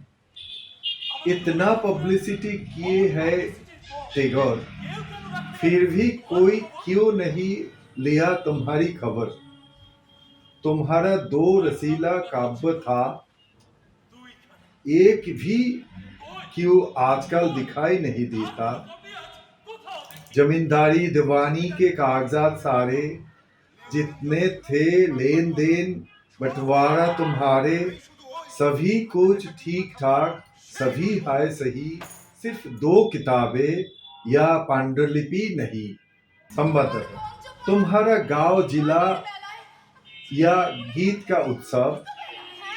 इतना पब्लिसिटी किए है टैगोर, फिर भी कोई क्यों नहीं लिया तुम्हारी खबर? तुम्हारा 2 रसीला काव्य था, एक भी क्यों आजकल दिखाई नहीं देता? जमींदारी दीवानी के कागजात सारे, जितने थे लेन देन बंटवारा तुम्हारे, सभी कुछ ठीक ठाक, सभी है सही, सिर्फ 2 किताबें या पांडुलिपि नहीं। संबंध, तुम्हारा गांव जिला या गीत का उत्सव,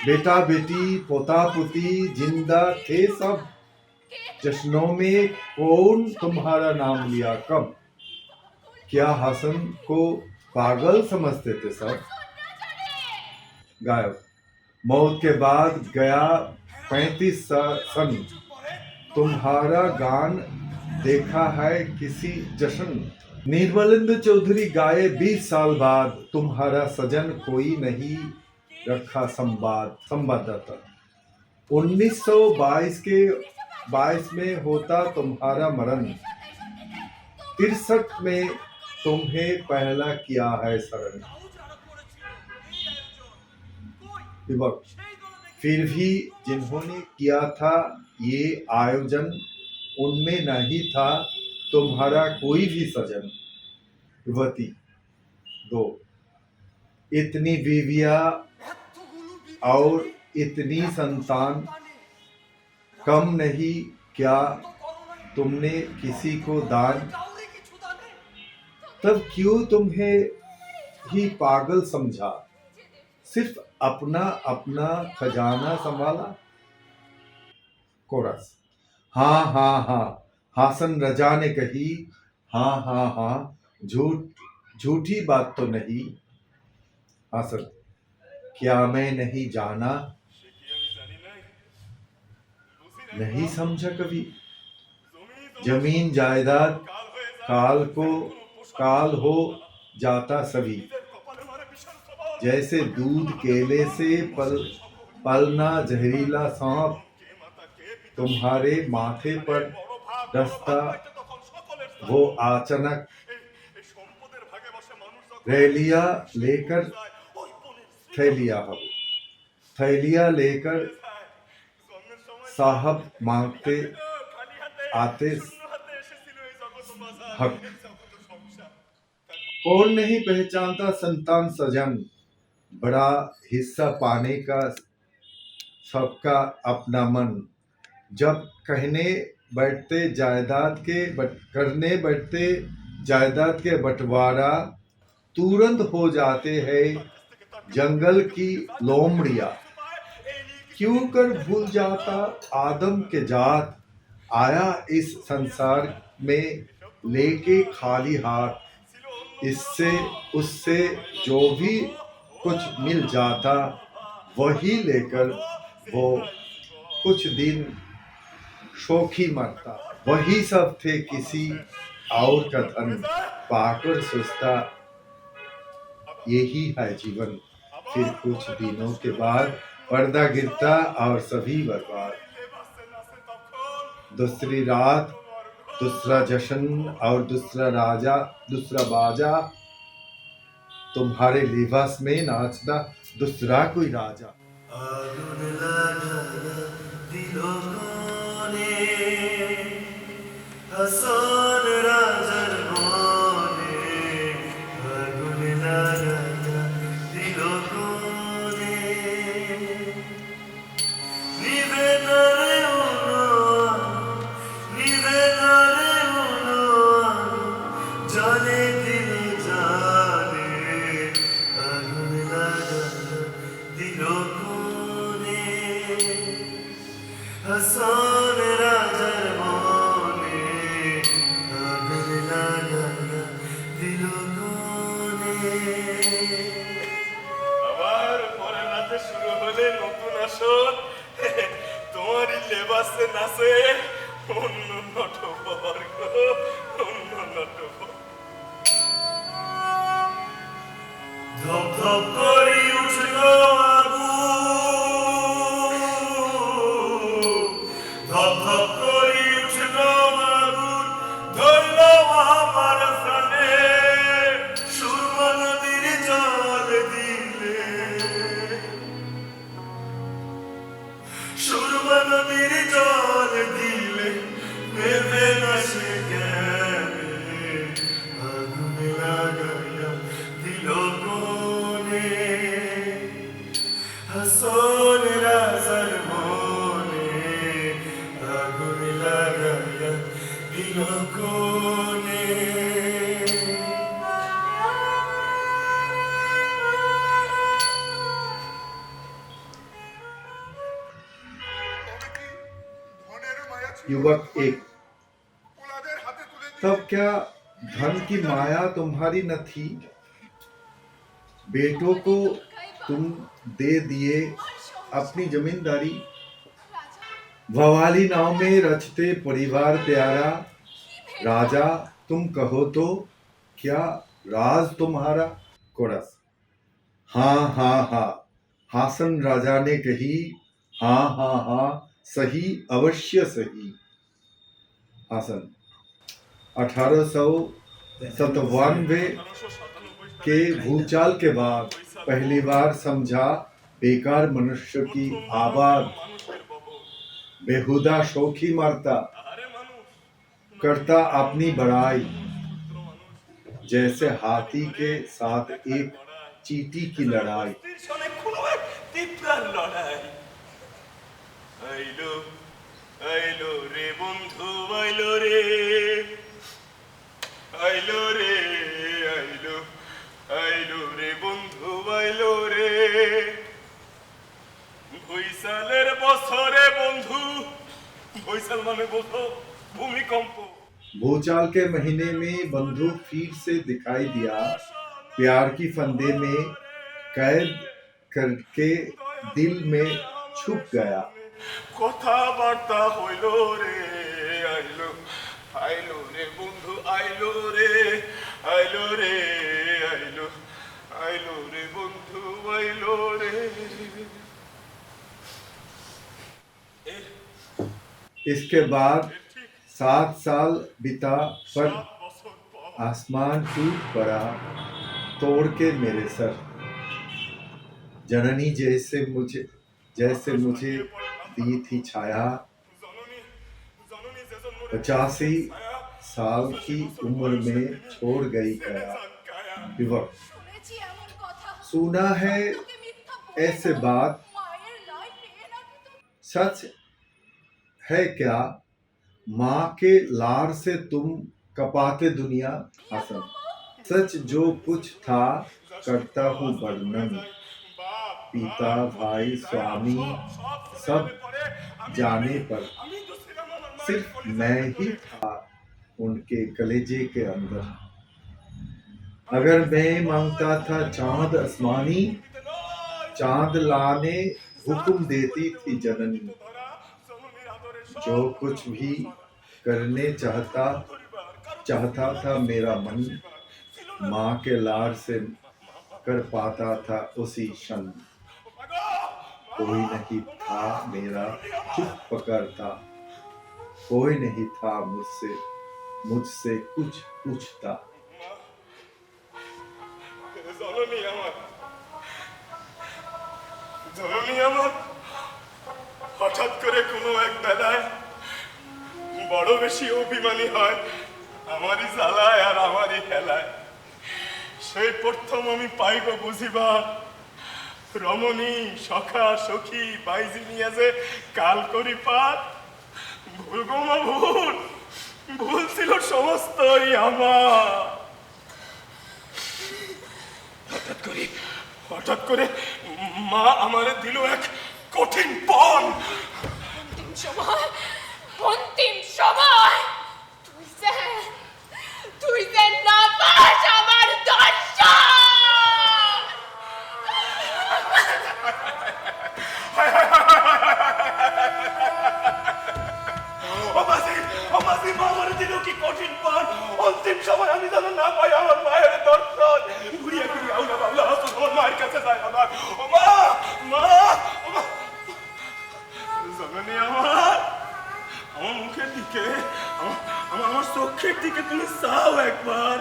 बेटा बेटी पोता पोती जिंदा थे सब, जश्नों में कौन तुम्हारा नाम लिया कब? क्या हसन को पागल समझते थे सब? गायब, मौत के बाद गया 35 सन, तुम्हारा गान देखा है किसी जश्न। निर्मलेंद्र चौधरी गाए 20 साल बाद, तुम्हारा सजन कोई नहीं रखा संवाद। संवाददाता, 1922 के 22 में होता तुम्हारा मरण, 63 में तुम्हें पहला किया है शरण। युवक, फिर भी जिन्होंने किया था ये आयोजन, उनमें नहीं था तुम्हारा कोई भी सजन। युवती 2। इतनी बीवियां और इतनी संतान कम नहीं क्या तुमने किसी को दान? तब क्यों तुम्हें ही पागल समझा, सिर्फ अपना अपना खजाना संभाला? कोरस। हाँ हाँ हाँ, हासन रजा ने कही। हाँ हाँ हाँ, झूठी बात तो नहीं। हासन। क्या मैं नहीं जाना? नहीं समझा कभी। जमीन जायदाद काल हो जाता सभी, जैसे दूध केले से पलना जहरीला सांप तुम्हारे माथे पर डसता वो अचानक। थैलिया लेकर साहब मांगते आते हक। कौन नहीं पहचानता संतान सजन, बड़ा हिस्सा पाने का सबका अपना मन। जब करने बैठते जायदाद के बंटवारा, तुरंत हो जाते हैं जंगल की लोमड़ियां। क्यों कर भूल जाता आदम के जात, आया इस संसार में लेके खाली हाथ। इससे उससे जो भी कुछ मिल जाता, वही लेकर वो कुछ दिन शोखी मरता। वही सब थे किसी और का धन पाकर सोचता, यही है जीवन। फिर कुछ दिनों के बाद पर्दा गिरता और सभी बर्बाद। दूसरी रात दूसरा जश्न और दूसरा बाजा, तुम्हारे लिबास में नाचता दूसरा कोई राजा। আগুন লাগায়া দিল কোনে হাসান রাজার মনে, আগুন লাগায়া দিল কোনে নিভে না রে উনো নিভে না রে উনো জানে দিল জানে, আগুন লাগায়া দিল হাসান রাজার মনে, আগুন লাগায়া দিল কোনে। আবার পরে রাতে শুরু হলে নতুন আসর, তোমারই লেবাসে নাচে অন্য নটবর্গ, অন্য নটবর্গ। ধপ ধপ করে উঠল আগুন, ধপ ধপ করে উঠল আগুন, ধরল আমার প্রাণে। সুরমা নদীর জল দিলে, সুরমা নদীর জল দিলে নেবে না সে গেলে, আগুন লাগাইয়া দিল কোনে হাসান রাজার মনে, আগুন লাগাইয়া দিল কোনে। युवक 1। तब क्या धन की माया तुम्हारी न थी? बेटों को तुम दे दिए अपनी जमींदारी। भवाली नाव में रचते परिवार प्यारा, राजा तुम कहो तो क्या राज तुम्हारा? कोरस। हाँ हाँ हाँ, हासन राजा ने कही। हाँ हाँ हाँ, सही, अवश्य सही। हासन। 1897 के भूचाल के बाद पहली बार समझा बेकार मनुष्य की आबाद মানুষের বব बेहुदा शौखी मारता আরে মানুষ करता अपनी बड़ाई মানুষ जैसे हाथी के साथ एक चींटी की लड़ाई। বস্তির সনে কোনো এক তীব্রার লড়াই আইলো আইলো রে বন্ধু আইলো রে আইলো রে আইলো আইলো রে বন্ধু আইলো রে বৈশালের বছরে বন্ধু বৈশাল মানে বোঝো ভূমিকম্প भूचाल के महीने में बंधु फिर से दिखाई दिया, प्यार की फंदे में कैद करके दिल में छुप गया। কথাবার্তা হইল রে আইলো আইলো রে বন্ধু আইলো রে আইলো রে আইলো আইলো রে বন্ধু আইলো রে इसके बाद 7 साल बीता पर বছর পর आसमान टूट पड़ा तोड़ के मेरे सर। जननी जैसे मुझे दी थी छाया, জননী জননী যে জন্ম 85 साल की उम्र में छोड़ गई गया विवक। শুনেছি এমন কথা सुना है তোকে মিথ্যা বলে ऐसे बात, মায়ের লাই পেয়ে নাকি তো सच है क्या? माँ के लार से तुम कपाते दुनिया हसन। सच जो कुछ था करता हूँ वर्णन, বাপ पिता भाई स्वामी सब जाने पर আমি তো ছিলাম আমার মায়ের सिर्फ मैं ही था उनके कलेजे के अंदर। अगर मैं मांगता था चांद आसमानी, चांद लाने हुक्म देती थी जननी। ধরা জননীর আদরে जो कुछ भी करने चाहता था मेरा मन, माँ के लार से कर पाता था उसी क्षण। कोई नहीं था मेरा चुप पकड़ता, कोई नहीं था मुझसे कुछ पूछता। জননী আমার জননী আমার হঠাৎ করে কোনো এক বেলায় বড় বেশি অভিমানী হয় আমারই জ্বালায় আর আমারই খেলায়। সেই প্রথম আমি পাইব বুঝিবার রমণী সখা সখী বাইজি নিয়ে যে কাল করি পার। ভুল গো মা ভুল, ভুল ছিল সমস্তই আমার। হঠাৎ করে মা আমারে দিল এক কঠিন পণ। অন্তিম সময় তুই যে না পাস আমার দর্শন। ও মাসি মা আমারে দিল কি কঠিন পণ। অন্তিম সময় আমি যেন না পাই আমার মায়ের দর্শন। ঘুরিয়ে ঘুরিয়ে আউলা বাউলা হাসুন আমার মায়ের কাছে যায় আমার। ও মা মা ও মা জননী আমার মুখের দিকে আমার চোখের দিকে তুমি চাও একবার।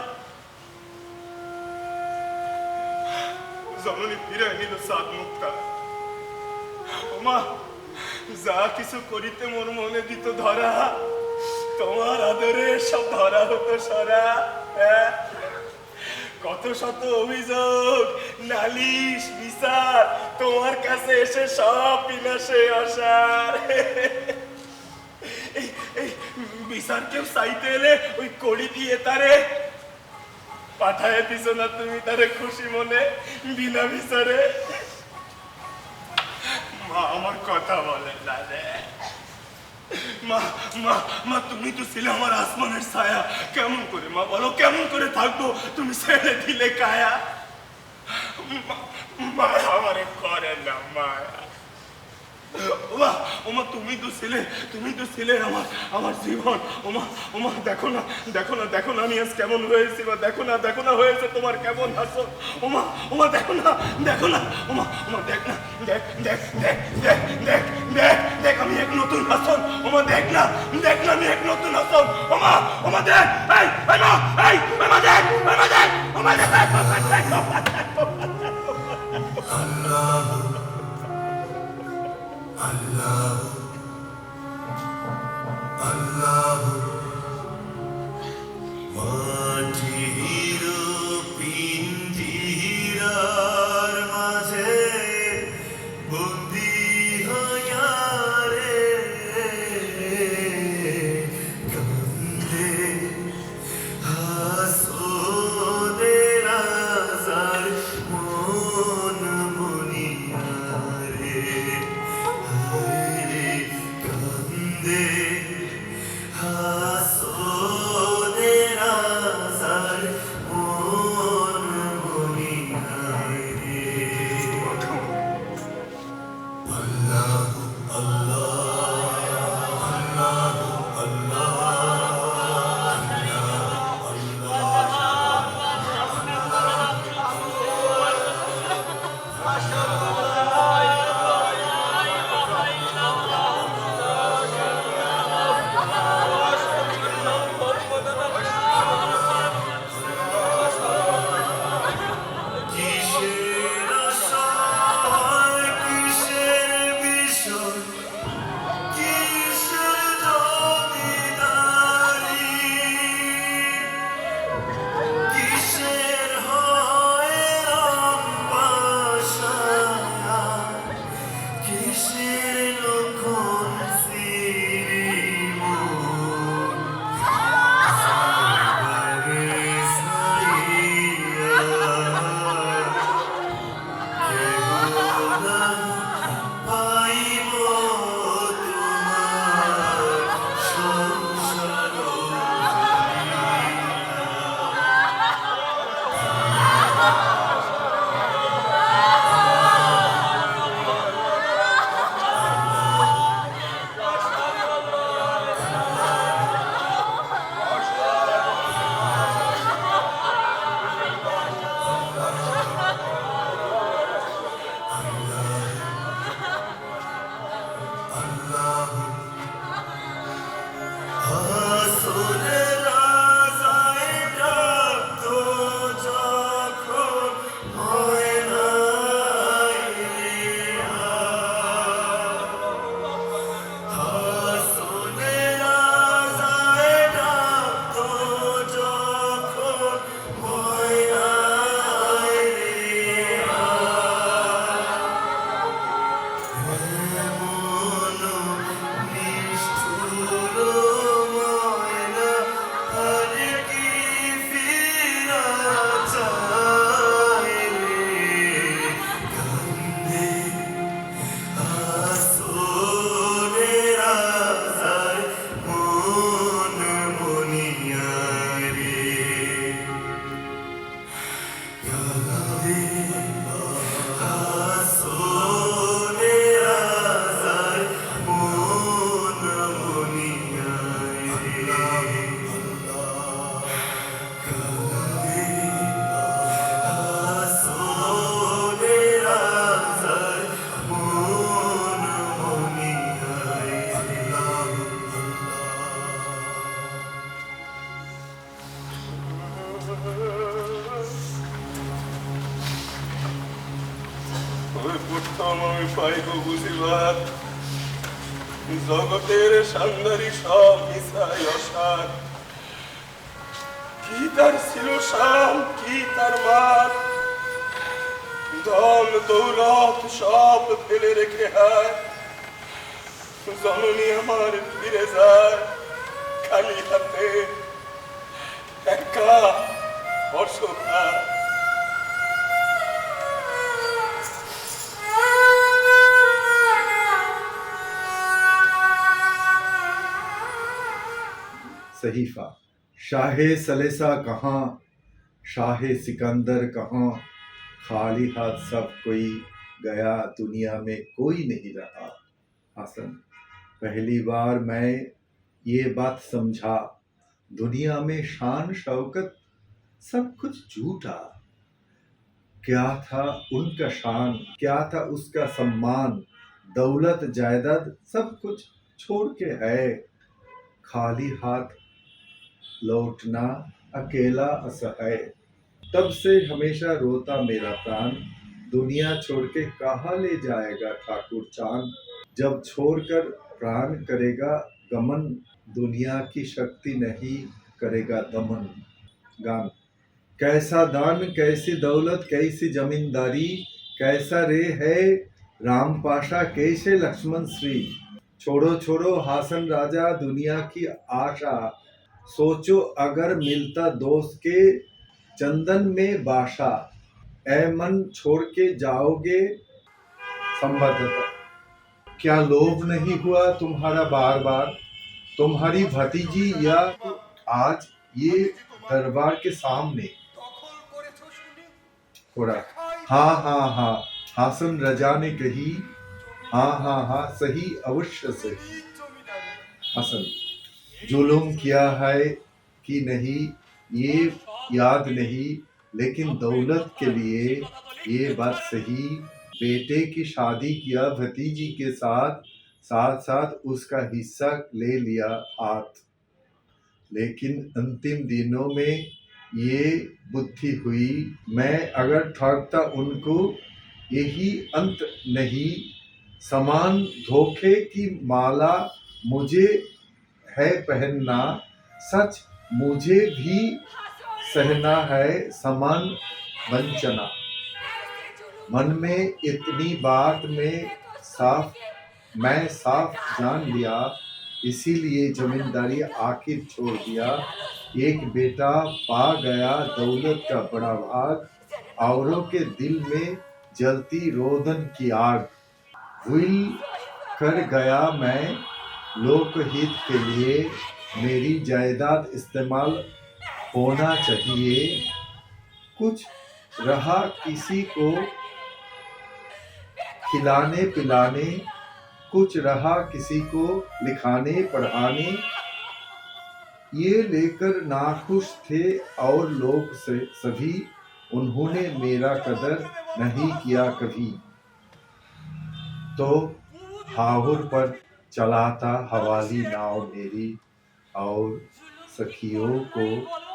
জননী ফিরে নিল সাত মুক্তা। ও মা যা কিছু করিতে মোর মনে দিত ধরা, তোমার আদরে সব ধরা হতো সরা। হ্যাঁ? কত শত অভিযোগ নালিশ বিচার তোমার কাছে এসে সব বিনাশে আসার। এই বিচার কেউ চাইতে এলে ওই কড়ি দিয়ে তারে পাঠায় দিছ না তুমি তারে খুশি মনে বিনা বিচারে। মা আমার কথা বলে না রে। মা মা মা তুমি তো ছিলে আমার আসমানের ছায়া। কেমন করে মা বলো কেমন করে থাকবো তুমি ছেড়ে দিলে কায়া। মা আমারে করে না মায়া। ওমা তুমি তো ছিলে আমার জীবন। ওমা দেখো না আমি আজ কেমন হয়েছি। বা দেখো না হয়েছে তোমার কেমন হাসো। ওমা দেখো না ওমা দেখ না দেখ আমি এক নতুন হাসন। ওমা দেখ না আমি এক নতুন হাসন। ওমা দেখ মা দেখ আল্লাহ মাটির পিঞ্জিরার মাঝে বন্দি হইয়া রে কান্দে হাসোদের আজার মন মনিয়া রে হায়রে কান্দে হাসোদের আজার মন মনিয়া রে আল্লাহ কিসের আশায় কিসের বিষয় কিসের জমিদারি কিসের হয় রম্বাসা কিসের লক্ষণ শ্রীমন সাগরে সারিয়া কেবলা পাইব তোমার সংসার হাসনের আজায় ডাকতো যখন হয় নাই রে হাসনের আজায় ডাকতো যখন হয় নাই রে এমন নিষ্ঠুর ময়না আর কি ফিরা চায় রে কান্দে হাসনের আজার মন মনিয়া রে কান্দে হাসনের আজার মন মনিয়া রে কান্দে হাসনের আজার মন মনিয়া রে ওই প্রথম আমি পাইব বুঝিবার জগতের সান্দারি সব মিশাই অসার কি তার ছিল শান কি তার মান ধন দৌলত সব ফেলে রেখে হায় জননী আমার ফিরে যায় খালি হাতে একা অসহায় सहीफा शाहे सलेसा कहाँ शाहे सिकंदर कहाँ खाली हाथ सब कोई गया दुनिया में कोई नहीं रहा। हसन पहली बार मैं ये बात समझा दुनिया में शान शौकत सब कुछ झूठा। क्या था उनका शान क्या था उसका सम्मान दौलत जायदाद सब कुछ छोड़ के है खाली हाथ लौटना अकेला असहाय। तब से हमेशा रोता मेरा प्राण दुनिया छोड़ के कहाँ ले जाएगा ठाकुर चांद। जब छोड़कर प्राण करेगा गमन दुनिया की शक्ति नहीं करेगा दमन। गान। कैसा दान कैसी दौलत कैसी जमींदारी, कैसा रे है राम पाशा कैसे लक्ष्मण श्री। छोड़ो छोड़ो हासन राजा दुनिया की आशा, सोचो अगर मिलता दोस्त के चंदन में बाशा, ऐ मन छोड़ के जाओगे संबद्धता। क्या लोभ नहीं हुआ तुम्हारा बार बार, तुम्हारी भतीजी या आज ये दरबार के सामने। দখল করেছো শুনি थोड़ा हाँ हाँ हाँ, हासन रजा ने कही, हाँ हाँ हाँ सही अवश्य सही। हसन, जुल्म किया है कि नहीं ये याद नहीं, लेकिन दौलत के लिए ये बात सही। बेटे की शादी किया भतीजी के साथ, साथ साथ उसका हिस्सा ले लिया हाथ। लेकिन अंतिम दिनों में ये बुद्धि हुई, मैं अगर ठगता उनको यही अंत नहीं। समान धोखे की माला मुझे है पहनना, सच मुझे भी सहना है समान वंचना। मन में इतनी बात में मैं साफ जान लिया, इसीलिए जमींदारी आखिर छोड़ दिया। एक बेटा पा गया दौलत का बड़ा भाग, औरों के दिल में जलती रोदन की आग। भूल कर गया मैं लोकहित के लिए, मेरी जायदाद इस्तेमाल होना चाहिए। कुछ रहा किसी को खिलाने पिलाने, कुछ रहा किसी को लिखाने पढ़ाने। ये लेकर नाखुश थे और लोग से सभी, उन्होंने मेरा कदर नहीं किया कभी। तो हाहुर पर चलाता हवाली नाव मेरी, और सखियों को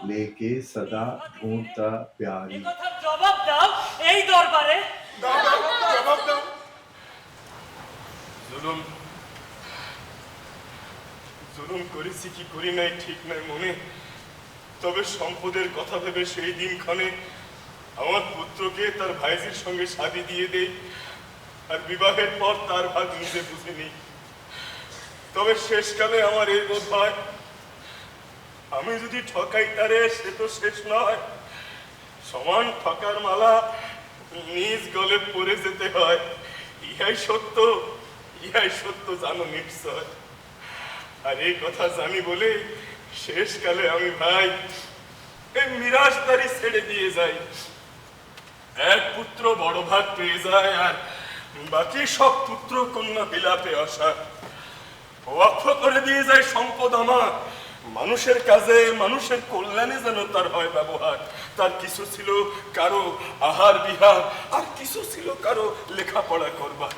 लेके सदा ढूंढता प्यारी। কথার জবাব দাও এই দরবারে। জবাব দাও। জুলুম জুলুম করেছি কি করি নাই ঠিক নাই মনে, তবে সম্পদের কথা ভেবে সেই দিনক্ষণে আমার পুত্রকে তার ভাইজির সঙ্গে শাদী দিয়ে দেই, আর বিবাহের পর তার ভাগ নিজে বুঝে নিই। তবে শেষকালে আমার এই বোধ হয়, আমি যদি ঠকাই তারে সে তো শেষ নয়, সমান ঠকার মালা নিজ গলে পড়ে যেতে হয়। ইহাই সত্য জানো নিশ্চয়। আর এই কথা জানি বলে শেষকালে আমি ভাই এই মিরাজদারি ছেড়ে দিয়ে যাই। এক পুত্র বড় ভাগ পেয়ে যায়, আর বাকি সব পুত্র কন্যা বিলাপে আসা। ওয়াক্ফ করে দিয়ে যায় সম্পদ আমার, মানুষের কাজে মানুষের কল্যাণে যেন তার হয় ব্যবহার। তার কিছু ছিল কারো আহার বিহার, আর কিছু ছিল কারো লেখাপড়া করবার।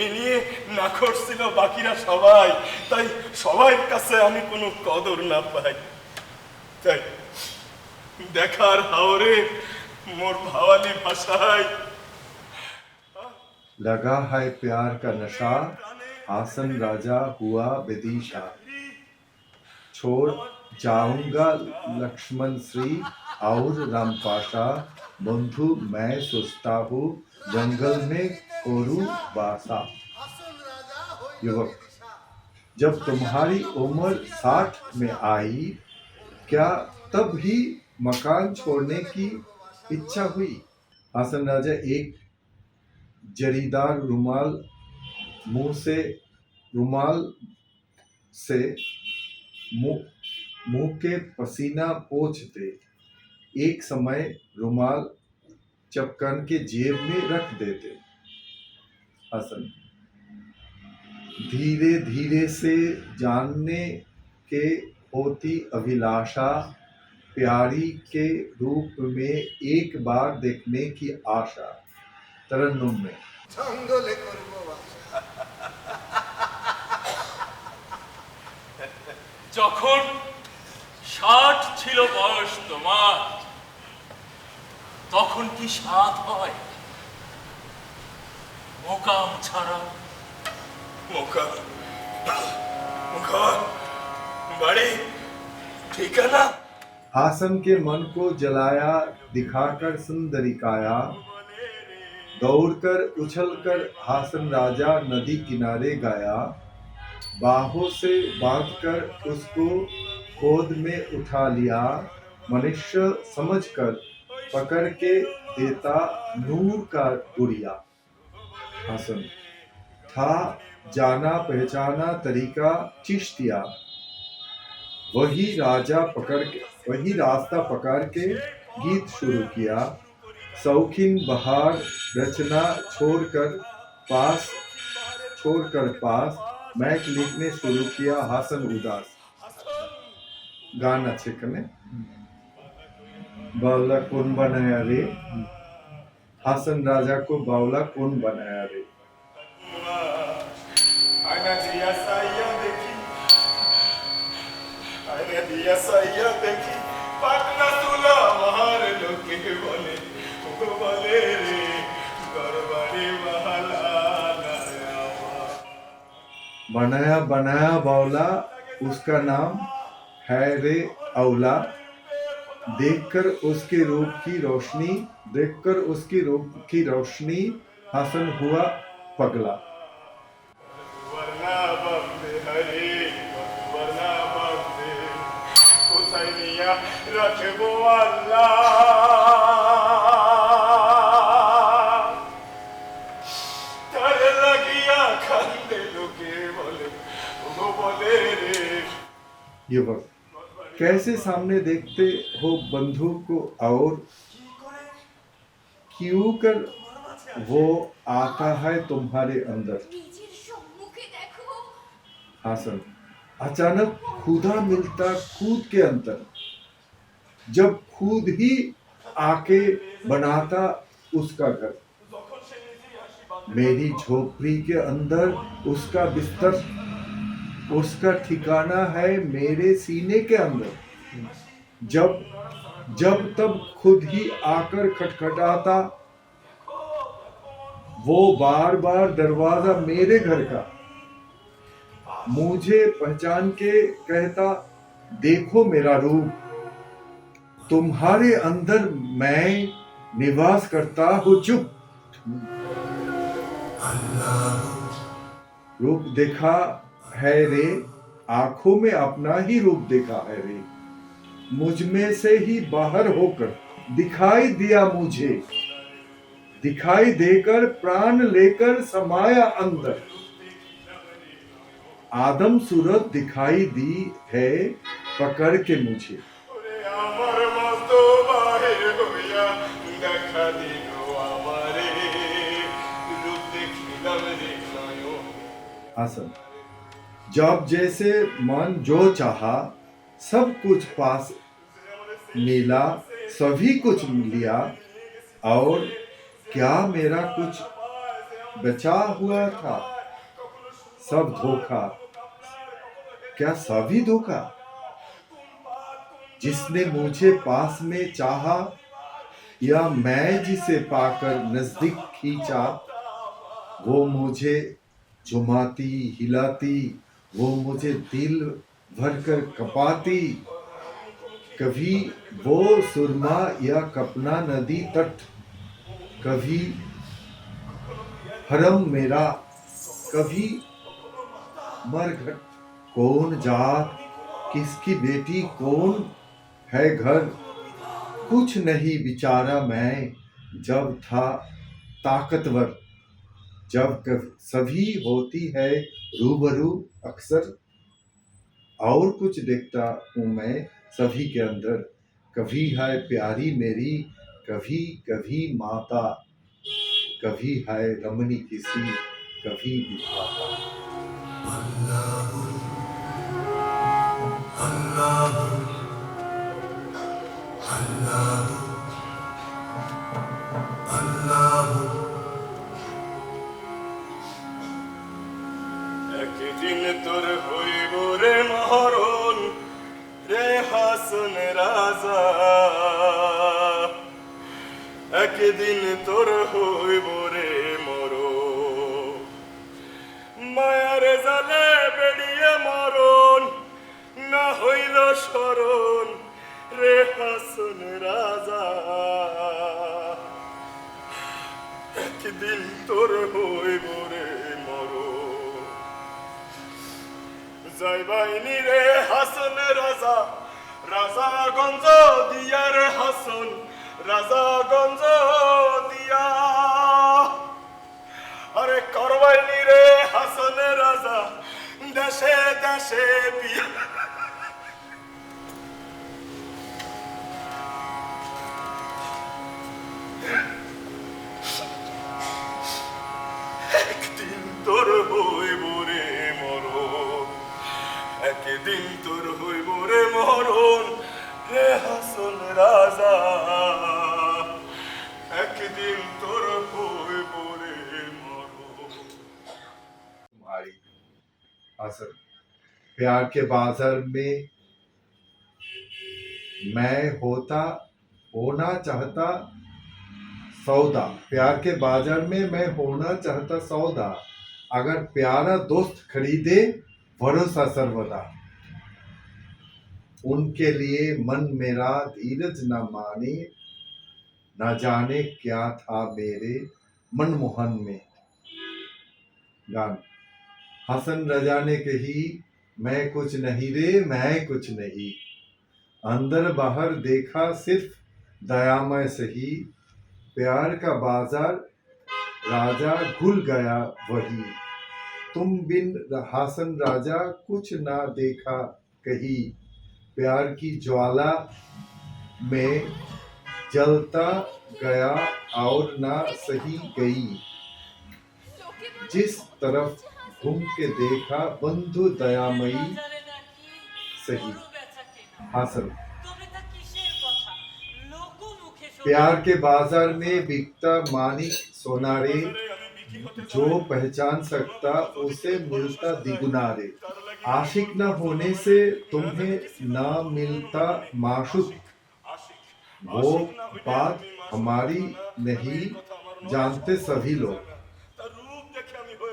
এই নিয়ে নাখোশ ছিল বাকিরা সবাই, তাই সবার কাছে আমি কোনো কদর না পাই। তাই দেখার হাওরে মোর ভাওয়ালি ভাষায় लगा है प्यार का नशा, हासन राजा हुआ विदिशा। छोड़ जाऊंगा लक्ष्मण श्री और रामपाशा, बंधु मैं सोचता हूँ जंगल में कोरू बासा। হাসন রাজা হয়ে युवक, जब तुम्हारी उम्र 60 में आई, क्या तब ही मकान छोड़ने की इच्छा हुई? हासन राजा एक जरीदार रुमाल से मुंह के पसीना पोंछते। एक समय रुमाल चपकन के जेब में रख देते। हसन, धीरे धीरे से जानने के होती अभिलाषा, प्यारी के रूप में एक बार देखने की आशा। तरन्नुम में জঙ্গলে করবো বাসা। যখন 60 ছিল বয়স তোমার, তখন কি স্বাদ হয় মোকাম ছাড়া? মুখা ঘর বাড়ি ঠিকানা हासन के मन को जलाया दिखाकर सुंदरी काया, दौड़कर उछलकर हासन राजा नदी किनारे गया, बाहों से बांधकर उसको गोद में उठा लिया, मनुष्य समझकर पकड़ के देता नूर का गुड़िया। हासन था जाना पहचाना तरीका चिश्तिया, वही रास्ता पकड़ के गीत शुरू किया, शौकीन बहार रचना छोड़कर पास मैच लिखने शुरू किया। हासन उदास गाना छिकने बावला कौन बनाया रे, हासन राजा को बावला कौन बनाया रे। देखी पाटना तुला महार लोके बोले रे गरबारी बनाया बनाया बावला उसका नाम है रे औला, देखकर उसके रूप की रोशनी हासन हुआ पगला। वरना बंदे हरे वरना बंदे कोথায় নিয়া রাখবো আল্লাহ তার লাগিয়া কান্দে লোকে বলে ও বলে রে। युवक कैसे सामने देखते हो बंधु को और क्यों कर वो आता है तुम्हारे अंदर। নিজের সম্মুখে দেখো हासन अचानक खुदा मिलता खुद के अंदर, जब खुद ही आके बनाता उसका घर। मेरी झोपड़ी के अंदर उसका बिस्तर, उसका ठिकाना है मेरे सीने के अंदर। जब तब खुद ही आकर खटखटाता वो बार बार दरवाजा मेरे घर का, मुझे पहचान के कहता देखो मेरा रूप, तुम्हारे अंदर मैं निवास करता हूँ। चुप रूप देखा है रे, आंखों में अपना ही रूप देखा है रे, मुझ में से ही बाहर होकर दिखाई दिया मुझे, दिखाई देकर प्राण लेकर समाया अंदर। आदम सूरत दिखाई दी है पकड़ के मुझे। ওরে আমার মতো বাহির হইয়া দেখা দিল আমারে রূপ দেখিলাম রে নয়ন। हासन जब जैसे मन जो चाहा सब कुछ पास मिला, सभी कुछ लिया, और क्या मेरा कुछ बचा हुआ था। सब धोखा, क्या सभी धोखा। जिसने मुझे पास में चाहा या मैं जिसे पाकर नजदीक खींचा, वो मुझे झुमाती हिलाती, वो मुझे दिल भरकर कपाती। कभी वो सुरमा या कपना नदी तट, कभी हरम मेरा, कभी मरघट। कौन जात किसकी बेटी, कौन है घर, कुछ नहीं बिचारा मैं जब था ताकतवर। जब सभी होती है रूबरू अक्सर, और कुछ देखता हूँ मैं सभी के अंदर। कभी है प्यारी मेरी, कभी कभी माता, कभी है रमणी किसी, कभी विधाता। একদিন তোর হইব রে মহরণ রে হাসন রাজা, একদিন তোর হইব রে মরণ। মায়ার জালে বেড়িয়ে মরণ না হইল স্মরণ রে হাসন রাজা একদিন তোর হইব রে মরো যাইবাইনি রে হাসন রাজা রাজা গঞ্জ দিয়ার হাসন রাজা গঞ্জ দিয়া আরে করবাইনি রে হাসন রাজা দেশে দেশে বিয়া একদিন তোর হইব রে মরণ একদিন তোর হইব রে মরণ রে হাসন রাজা একদিন তোর হইব রে মরণ तुम्हारी असर प्यार के बाजार में मैं होना चाहता सौदा प्यार के बाजार में मैं होना चाहता सौदा अगर प्यारा दोस्त खरीदे भरोसा सर्वदा उनके लिए मन मेरा धीरज न माने न जाने क्या था मेरे मनमोहन में गान हसन रजा ने कही मैं कुछ नहीं रे मैं कुछ नहीं अंदर बाहर देखा सिर्फ दयामय सही प्यार का बाजार राजा घुल गया वही तुम बिन हासन राजा कुछ ना देखा कहीं प्यार की ज्वाला में जलता गया और ना सही गई जिस तरफ घूम के देखा बंधु दयामयी सही हासन प्यार के बाजार में बिकता मानिक सोना रे जो पहचान सकता उसे मिलता दिगुना रे आशिक न होने से तुम्हें ना मिलता माशुक वो बात हमारी नहीं जानते सभी लोग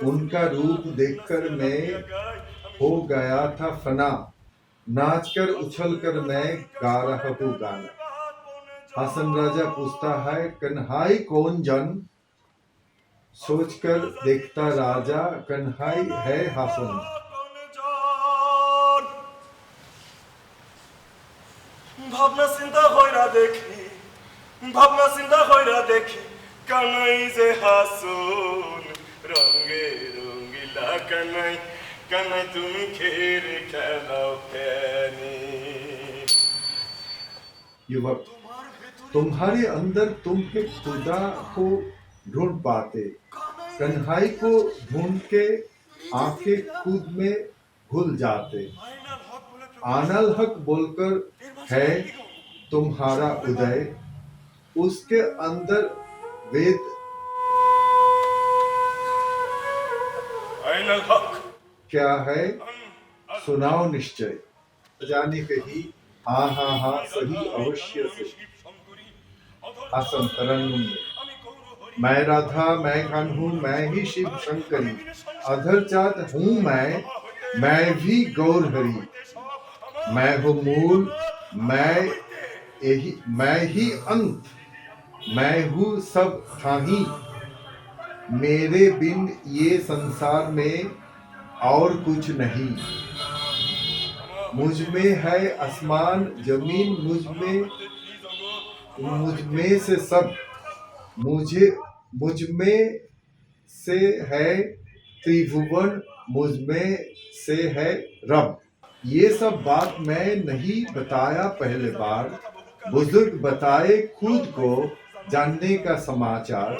उनका रूप देखकर मैं हो गया था फना नाचकर उछलकर मैं गा रहा हूँ गाना हसन राजा पूछता है कन्हाई कौन जन सोचकर देखता राजा कन्हाई है हासन ভাবনা চিন্তা কইরা দেখি কানাই যে হাসন রঙে রঙিলা কানাই কানাই তুমি খেরে খেলাও কেনি युवक तुम्हारे अंदर तुम के खुदा को ढूंढ पाते कन्हाई को ढूंढ के आंखें खुद में घुल जाते आनल हक बोलकर है तुम्हारा उदय उसके अंदर वेद আইনাল হক क्या है सुनाओ निश्चय जाने कही हाँ हाँ हाँ सही अवश्य से हासन तरन्नुम में मैं राधा मैं कान्हू मैं ही शिव शंकरी अधर चाँद हूँ मैं भी गौर हरि मैं हूँ मूल मैं ही अंत मैं हूँ सब थाही मेरे बिन ये संसार में और कुछ नहीं मुझ में है आसमान जमीन मुझ में से सब मुझ में से है त्रिभुवन मुझ में से है रब ये सब बात मैं नहीं बताया पहले बार बुजुर्ग बताए खुद को जानने का समाचार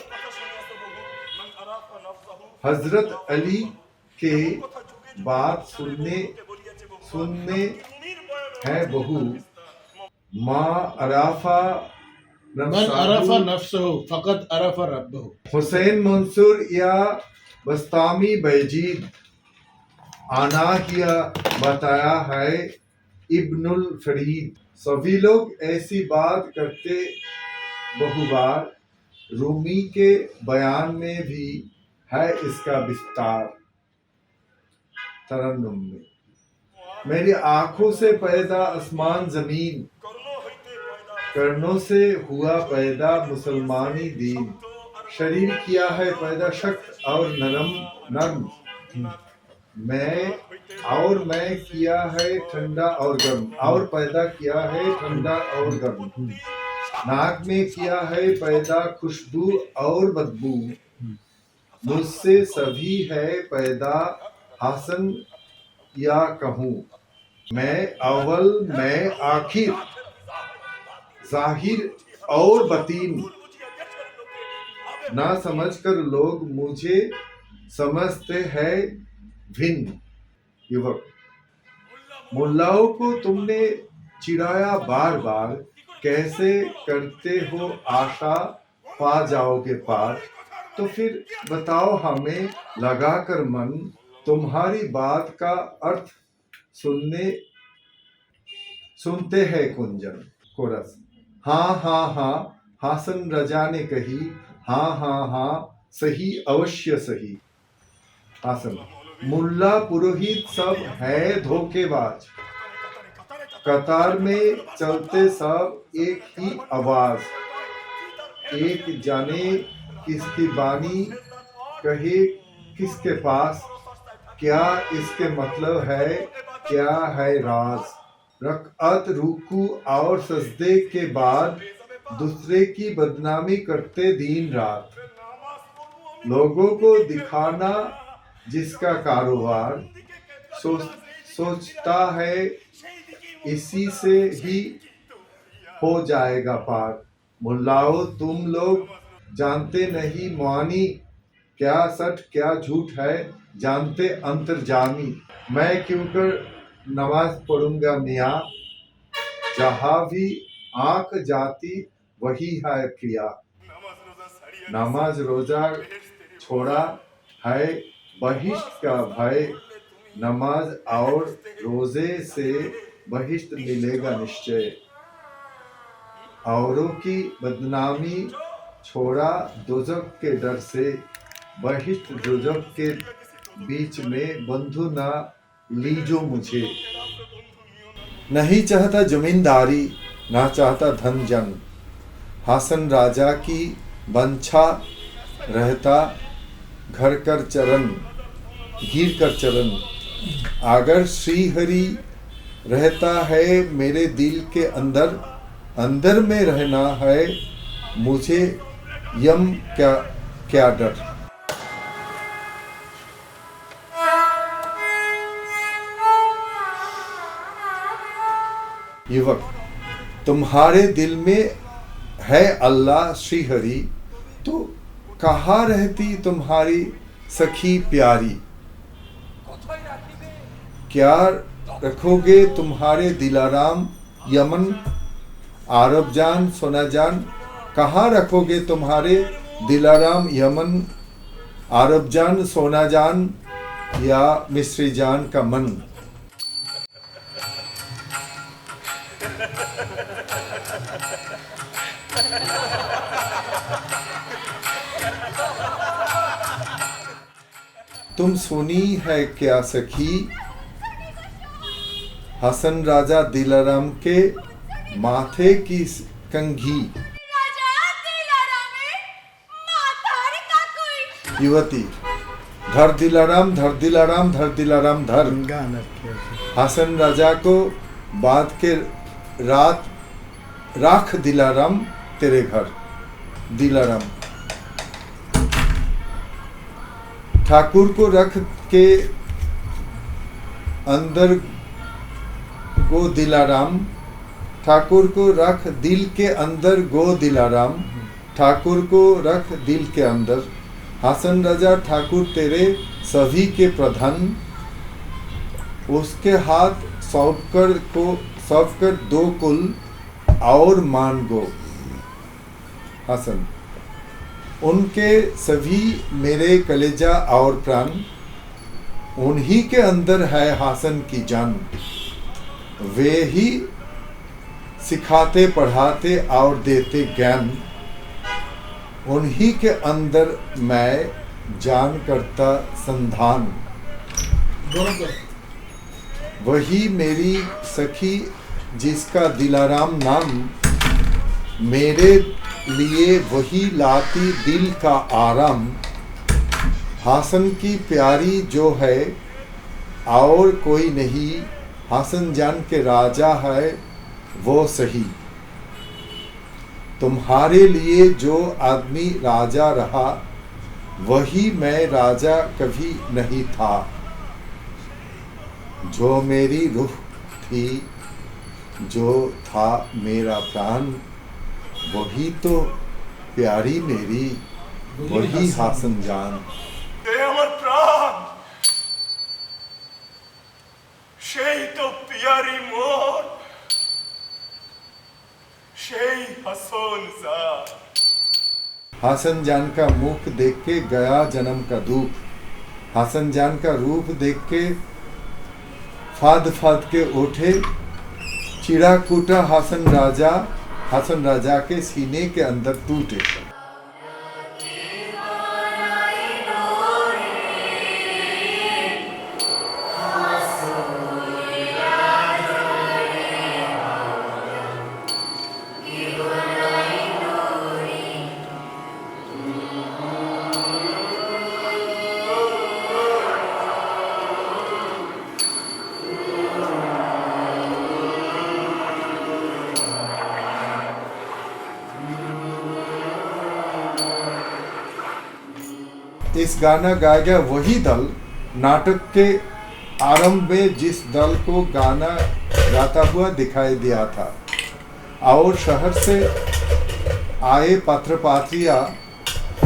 हजरत अली के बात सुनने है बहु माँ अराफा मन अरफा नफ्सहु फकत अरफा रब्बहु हुसैन मंसूर या बस्तामी बैजीद आना किया बताया है इब्नुल फरीद सभी लोग ऐसी बात करते बहुबार रूमी के बयान में भी है इसका विस्तार तरन्नुम में मेरी आंखों से पैदा आसमान जमीन कर्णों से हुआ पैदा मुसलमानी दीन, शरीर किया है पैदा शक्त और नरम, मैं किया है ठंडा और गर्म, और पैदा किया है ठंडा और गर्म, नाक में किया है पैदा खुशबू और बदबू, मुझसे सभी है पैदा हसन या कहूँ, मैं अव्वल मैं आखिर, जाहिर और बतीन, ना समझकर लोग मुझे समझते हैं भिन्न। युवक, मुल्लाओं को तुमने चिढ़ाया बार बार, कैसे करते हो आशा पा जाओगे पार, तो फिर बताओ हमें लगाकर मन, तुम्हारी बात का अर्थ सुनते हैं कुंजन। कोरस, हाँ हाँ हाँ हासन रजा ने कही, हाँ हाँ हाँ सही अवश्य सही। हासन, मुल्ला पुरोहित सब है धोखेबाज, कतार में चलते सब एक ही आवाज, एक जाने किसकी बानी, कहे किसके पास, क्या इसके मतलब है, क्या है राज। रकअत रुकू और सजदे के बाद दूसरे की बदनामी करते दिन रात, लोगों को दिखाना जिसका कारोबार, सोचता है इसी से ही हो जाएगा पार। मुल्लाओं तुम लोग जानते नहीं मानी, क्या सच क्या झूठ है जानते अंतर्जामी, मैं क्यों कर नमाज पढ़ूंगा मियाँ, जहाँ भी आंख जाती वही है किया, नमाज रोजा छोड़ा है बहिष्ट का भय, नमाज और रोजे से बहिष्ट मिलेगा निश्चय, औरों की बदनामी छोड़ा दोजख के डर से, बहिष्ट दोजख के बीच में बंधु ना लीजो मुझे, नहीं चाहता जमींदारी ना चाहता धन जन, हासन राजा की बंछा रहता घर कर चरण, गिर कर चरण, अगर श्री हरि रहता है मेरे दिल के अंदर, अंदर में रहना है मुझे यम क्या क्या डर। युवक, तुम्हारे दिल में है अल्लाह श्री हरि, तो कहाँ रहती तुम्हारी सखी प्यारी, क्या रखोगे तुम्हारे दिलाराम यमन, आरब जान सोना जान, कहाँ रखोगे तुम्हारे दिलाराम यमन, आरब जान सोना जान या मिस्री जान का मन। तुम सुनी है क्या सखी, हसन राजा दिलाराम के माथे की कंघी। युवती, धर दिलाराम धर दिलाराम धर दिलाराम धर, हसन राजा को बाद के रात राख दिलाराम तेरे घर। दिलाराम, ठाकुर को रख के अंदर गो दिलाराम, ठाकुर को रख दिल के अंदर गो दिलाराम, ठाकुर को रख दिल के अंदर। हसन राजा ठाकुर तेरे सभी के प्रधान, उसके हाथ सौंपकर दो कुल और मान गो। हसन, उनके सभी मेरे कलेजा और प्राण, उन्हीं के अंदर है हासन की जान, वे ही सिखाते पढ़ाते और देते ज्ञान, उन्हीं के अंदर मैं जान करता संधान। वही मेरी सखी जिसका दिलाराम नाम, मेरे लिए वही लाती दिल का आराम, हासन की प्यारी जो है और कोई नहीं, हासन जान के राजा है वो सही। तुम्हारे लिए जो आदमी राजा रहा, वही मैं राजा कभी नहीं था। जो मेरी रूह थी, जो था मेरा प्राण, वही तो प्यारी मेरी, वही हासन जान। এ আমার প্রাণ, সেই তো পিয়ারি মোর, সেই হাসন জান। हासन जान का मुख देख के गया जन्म का दुख, हासन जान का रूप देख के फाद फाद के उठे चिड़ा कूटा हासन राजा के सीने के अंदर टूटे। इस गाना गाया गया वही दल नाटक के आरंभ में जिस दल को गाना गाता हुआ दिखाई दिया था, और शहर से आए पात्र पात्रियां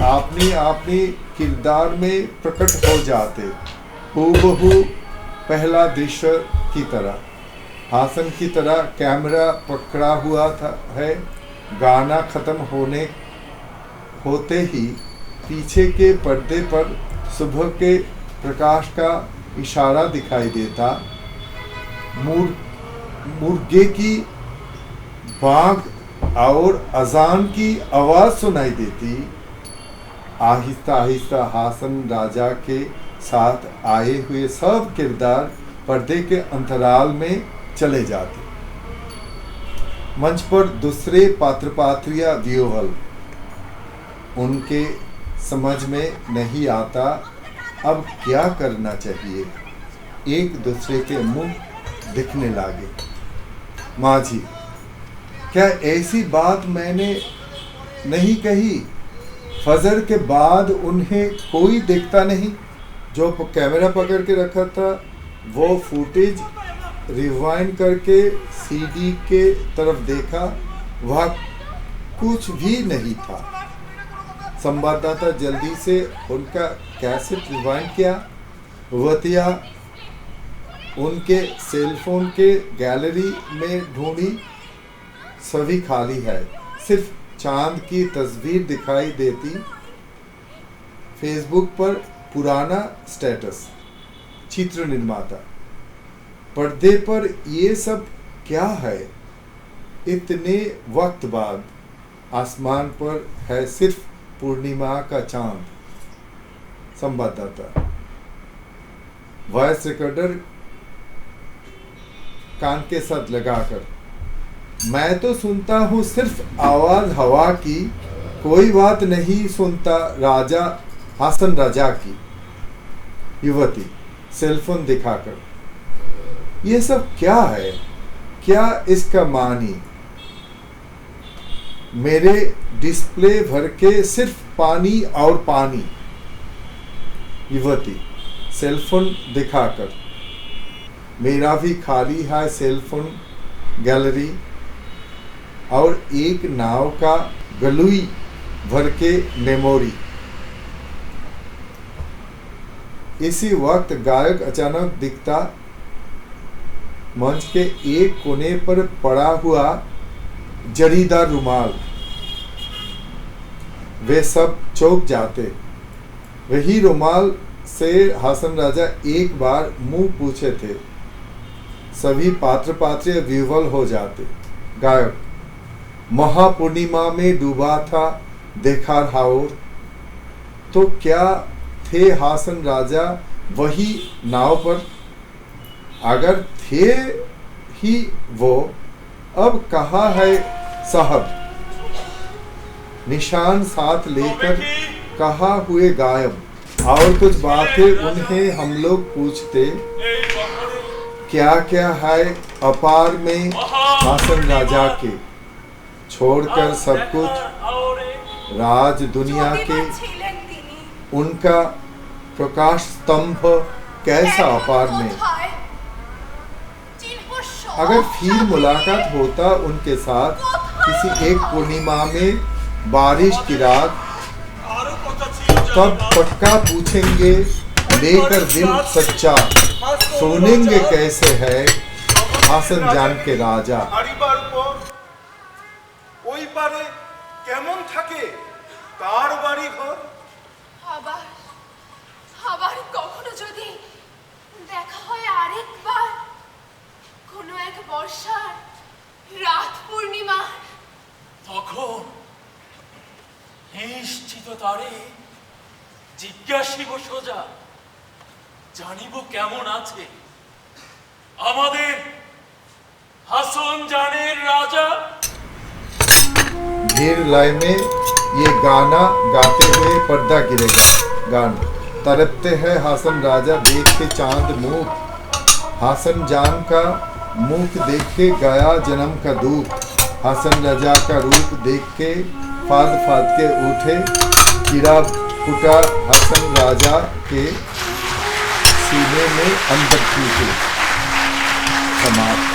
अपनी अपनी किरदार में प्रकट हो जाते, हूबहू पहला दृश्य की तरह। हासन की तरह कैमरा पकड़ा हुआ था है। गाना खत्म होते ही पीछे के पर्दे पर सुबह के प्रकाश का इशारा दिखाई देता, मुर्गे की बाग और अजान की आवाज सुनाई देती। आहिस्ता आहिस्ता हासन राजा के साथ आए हुए सब किरदार पर्दे के अंतराल में चले जाते। मंच पर दूसरे पात्र पात्रियां व्यूहल, उनके समझ में नहीं आता अब क्या करना चाहिए। एक दूसरे के मुंह दिखने लगे। माँ जी, क्या ऐसी बात मैंने नहीं कही? फजर के बाद उन्हें कोई देखता नहीं। जो कैमरा पकड़ के रखा था वो फुटेज रिवाइंड करके सीडी के तरफ देखा, वह कुछ भी नहीं था। संवाददाता जल्दी से उनका कैसेट रिवाइंड किया, वतिया उनके सेलफोन के गैलरी में ढूंढी, सभी खाली है, सिर्फ चांद की तस्वीर दिखाई देती। फेसबुक पर पुराना स्टेटस, चित्र निर्माता, पर्दे पर ये सब क्या है? इतने वक्त बाद आसमान पर है सिर्फ पूर्णिमा का चांद। संवाददाता, वॉइस रिकॉर्डर कान के साथ लगाकर, मैं तो सुनता हूँ सिर्फ आवाज हवा की, कोई बात नहीं सुनता राजा हासन राजा की। युवती सेलफोन दिखाकर, ये सब क्या है? क्या इसका मानी? मेरे डिस्प्ले भर के सिर्फ पानी और पानी। युवती सेलफोन दिखाकर, मेरा भी खाली है सेलफोन गैलरी, और एक नाव का गलुई भर के मेमोरी। इसी वक्त गायक अचानक दिखता, मंच के एक कोने पर पड़ा हुआ जरीदार रुमाल। वे सब चौंक जाते। वही रुमाल से हासन राजा एक बार मुंह पूछे थे। सभी पात्र पात्रियां विह्वल हो जाते। गायक, महापूर्णिमा में डूबा था देखा हाउर, तो क्या थे हासन राजा वही नाव पर? अगर थे ही वो, अब कहाँ है साहब? निशान साथ लेकर कहा हुए गायब। और कुछ बातें उन्हें हम लोग पूछते, এই বহরে क्या क्या है अपार में हासन राजा के, छोड़कर सब कुछ আওরে राज दुनिया के, ছিলেন তিনি उनका प्रकाश स्तंभ कैसा अपार में। अगर फिर मुलाकात होता उनके साथ किसी एक पूर्णिमा में बारिश की रात, আরো কথা ছিল तब पक्का पूछेंगे लेकर दिल सच्चा, सुनेंगे कैसे है हासन जान के राजा। হারিবার উপর ওই পারে কেমন থাকে তার বাড়ি ঘর। আবার আবার কখনো যদি দেখা হয় আরেকবার কোনো এক বর্ষার রাত পূর্ণিমা, তখন নিশ্চিত তারে জিজ্ঞাসিব সোজা, জানিব কেমন আছে আমাদের হাসন জানের রাজা। धीर लय में ये गाना गाते हुए पर्दा गिरेगा। गाना तरपते हैं हासन राजा देख के चांद मुख, हासन जान का मुख देख के गया जन्म का दुख, हासन राजा का रूप देख के फाद फाद के उठे, कीड़ा फूटा हासन राजा के सीने में अंदर टूटे। समाप्त।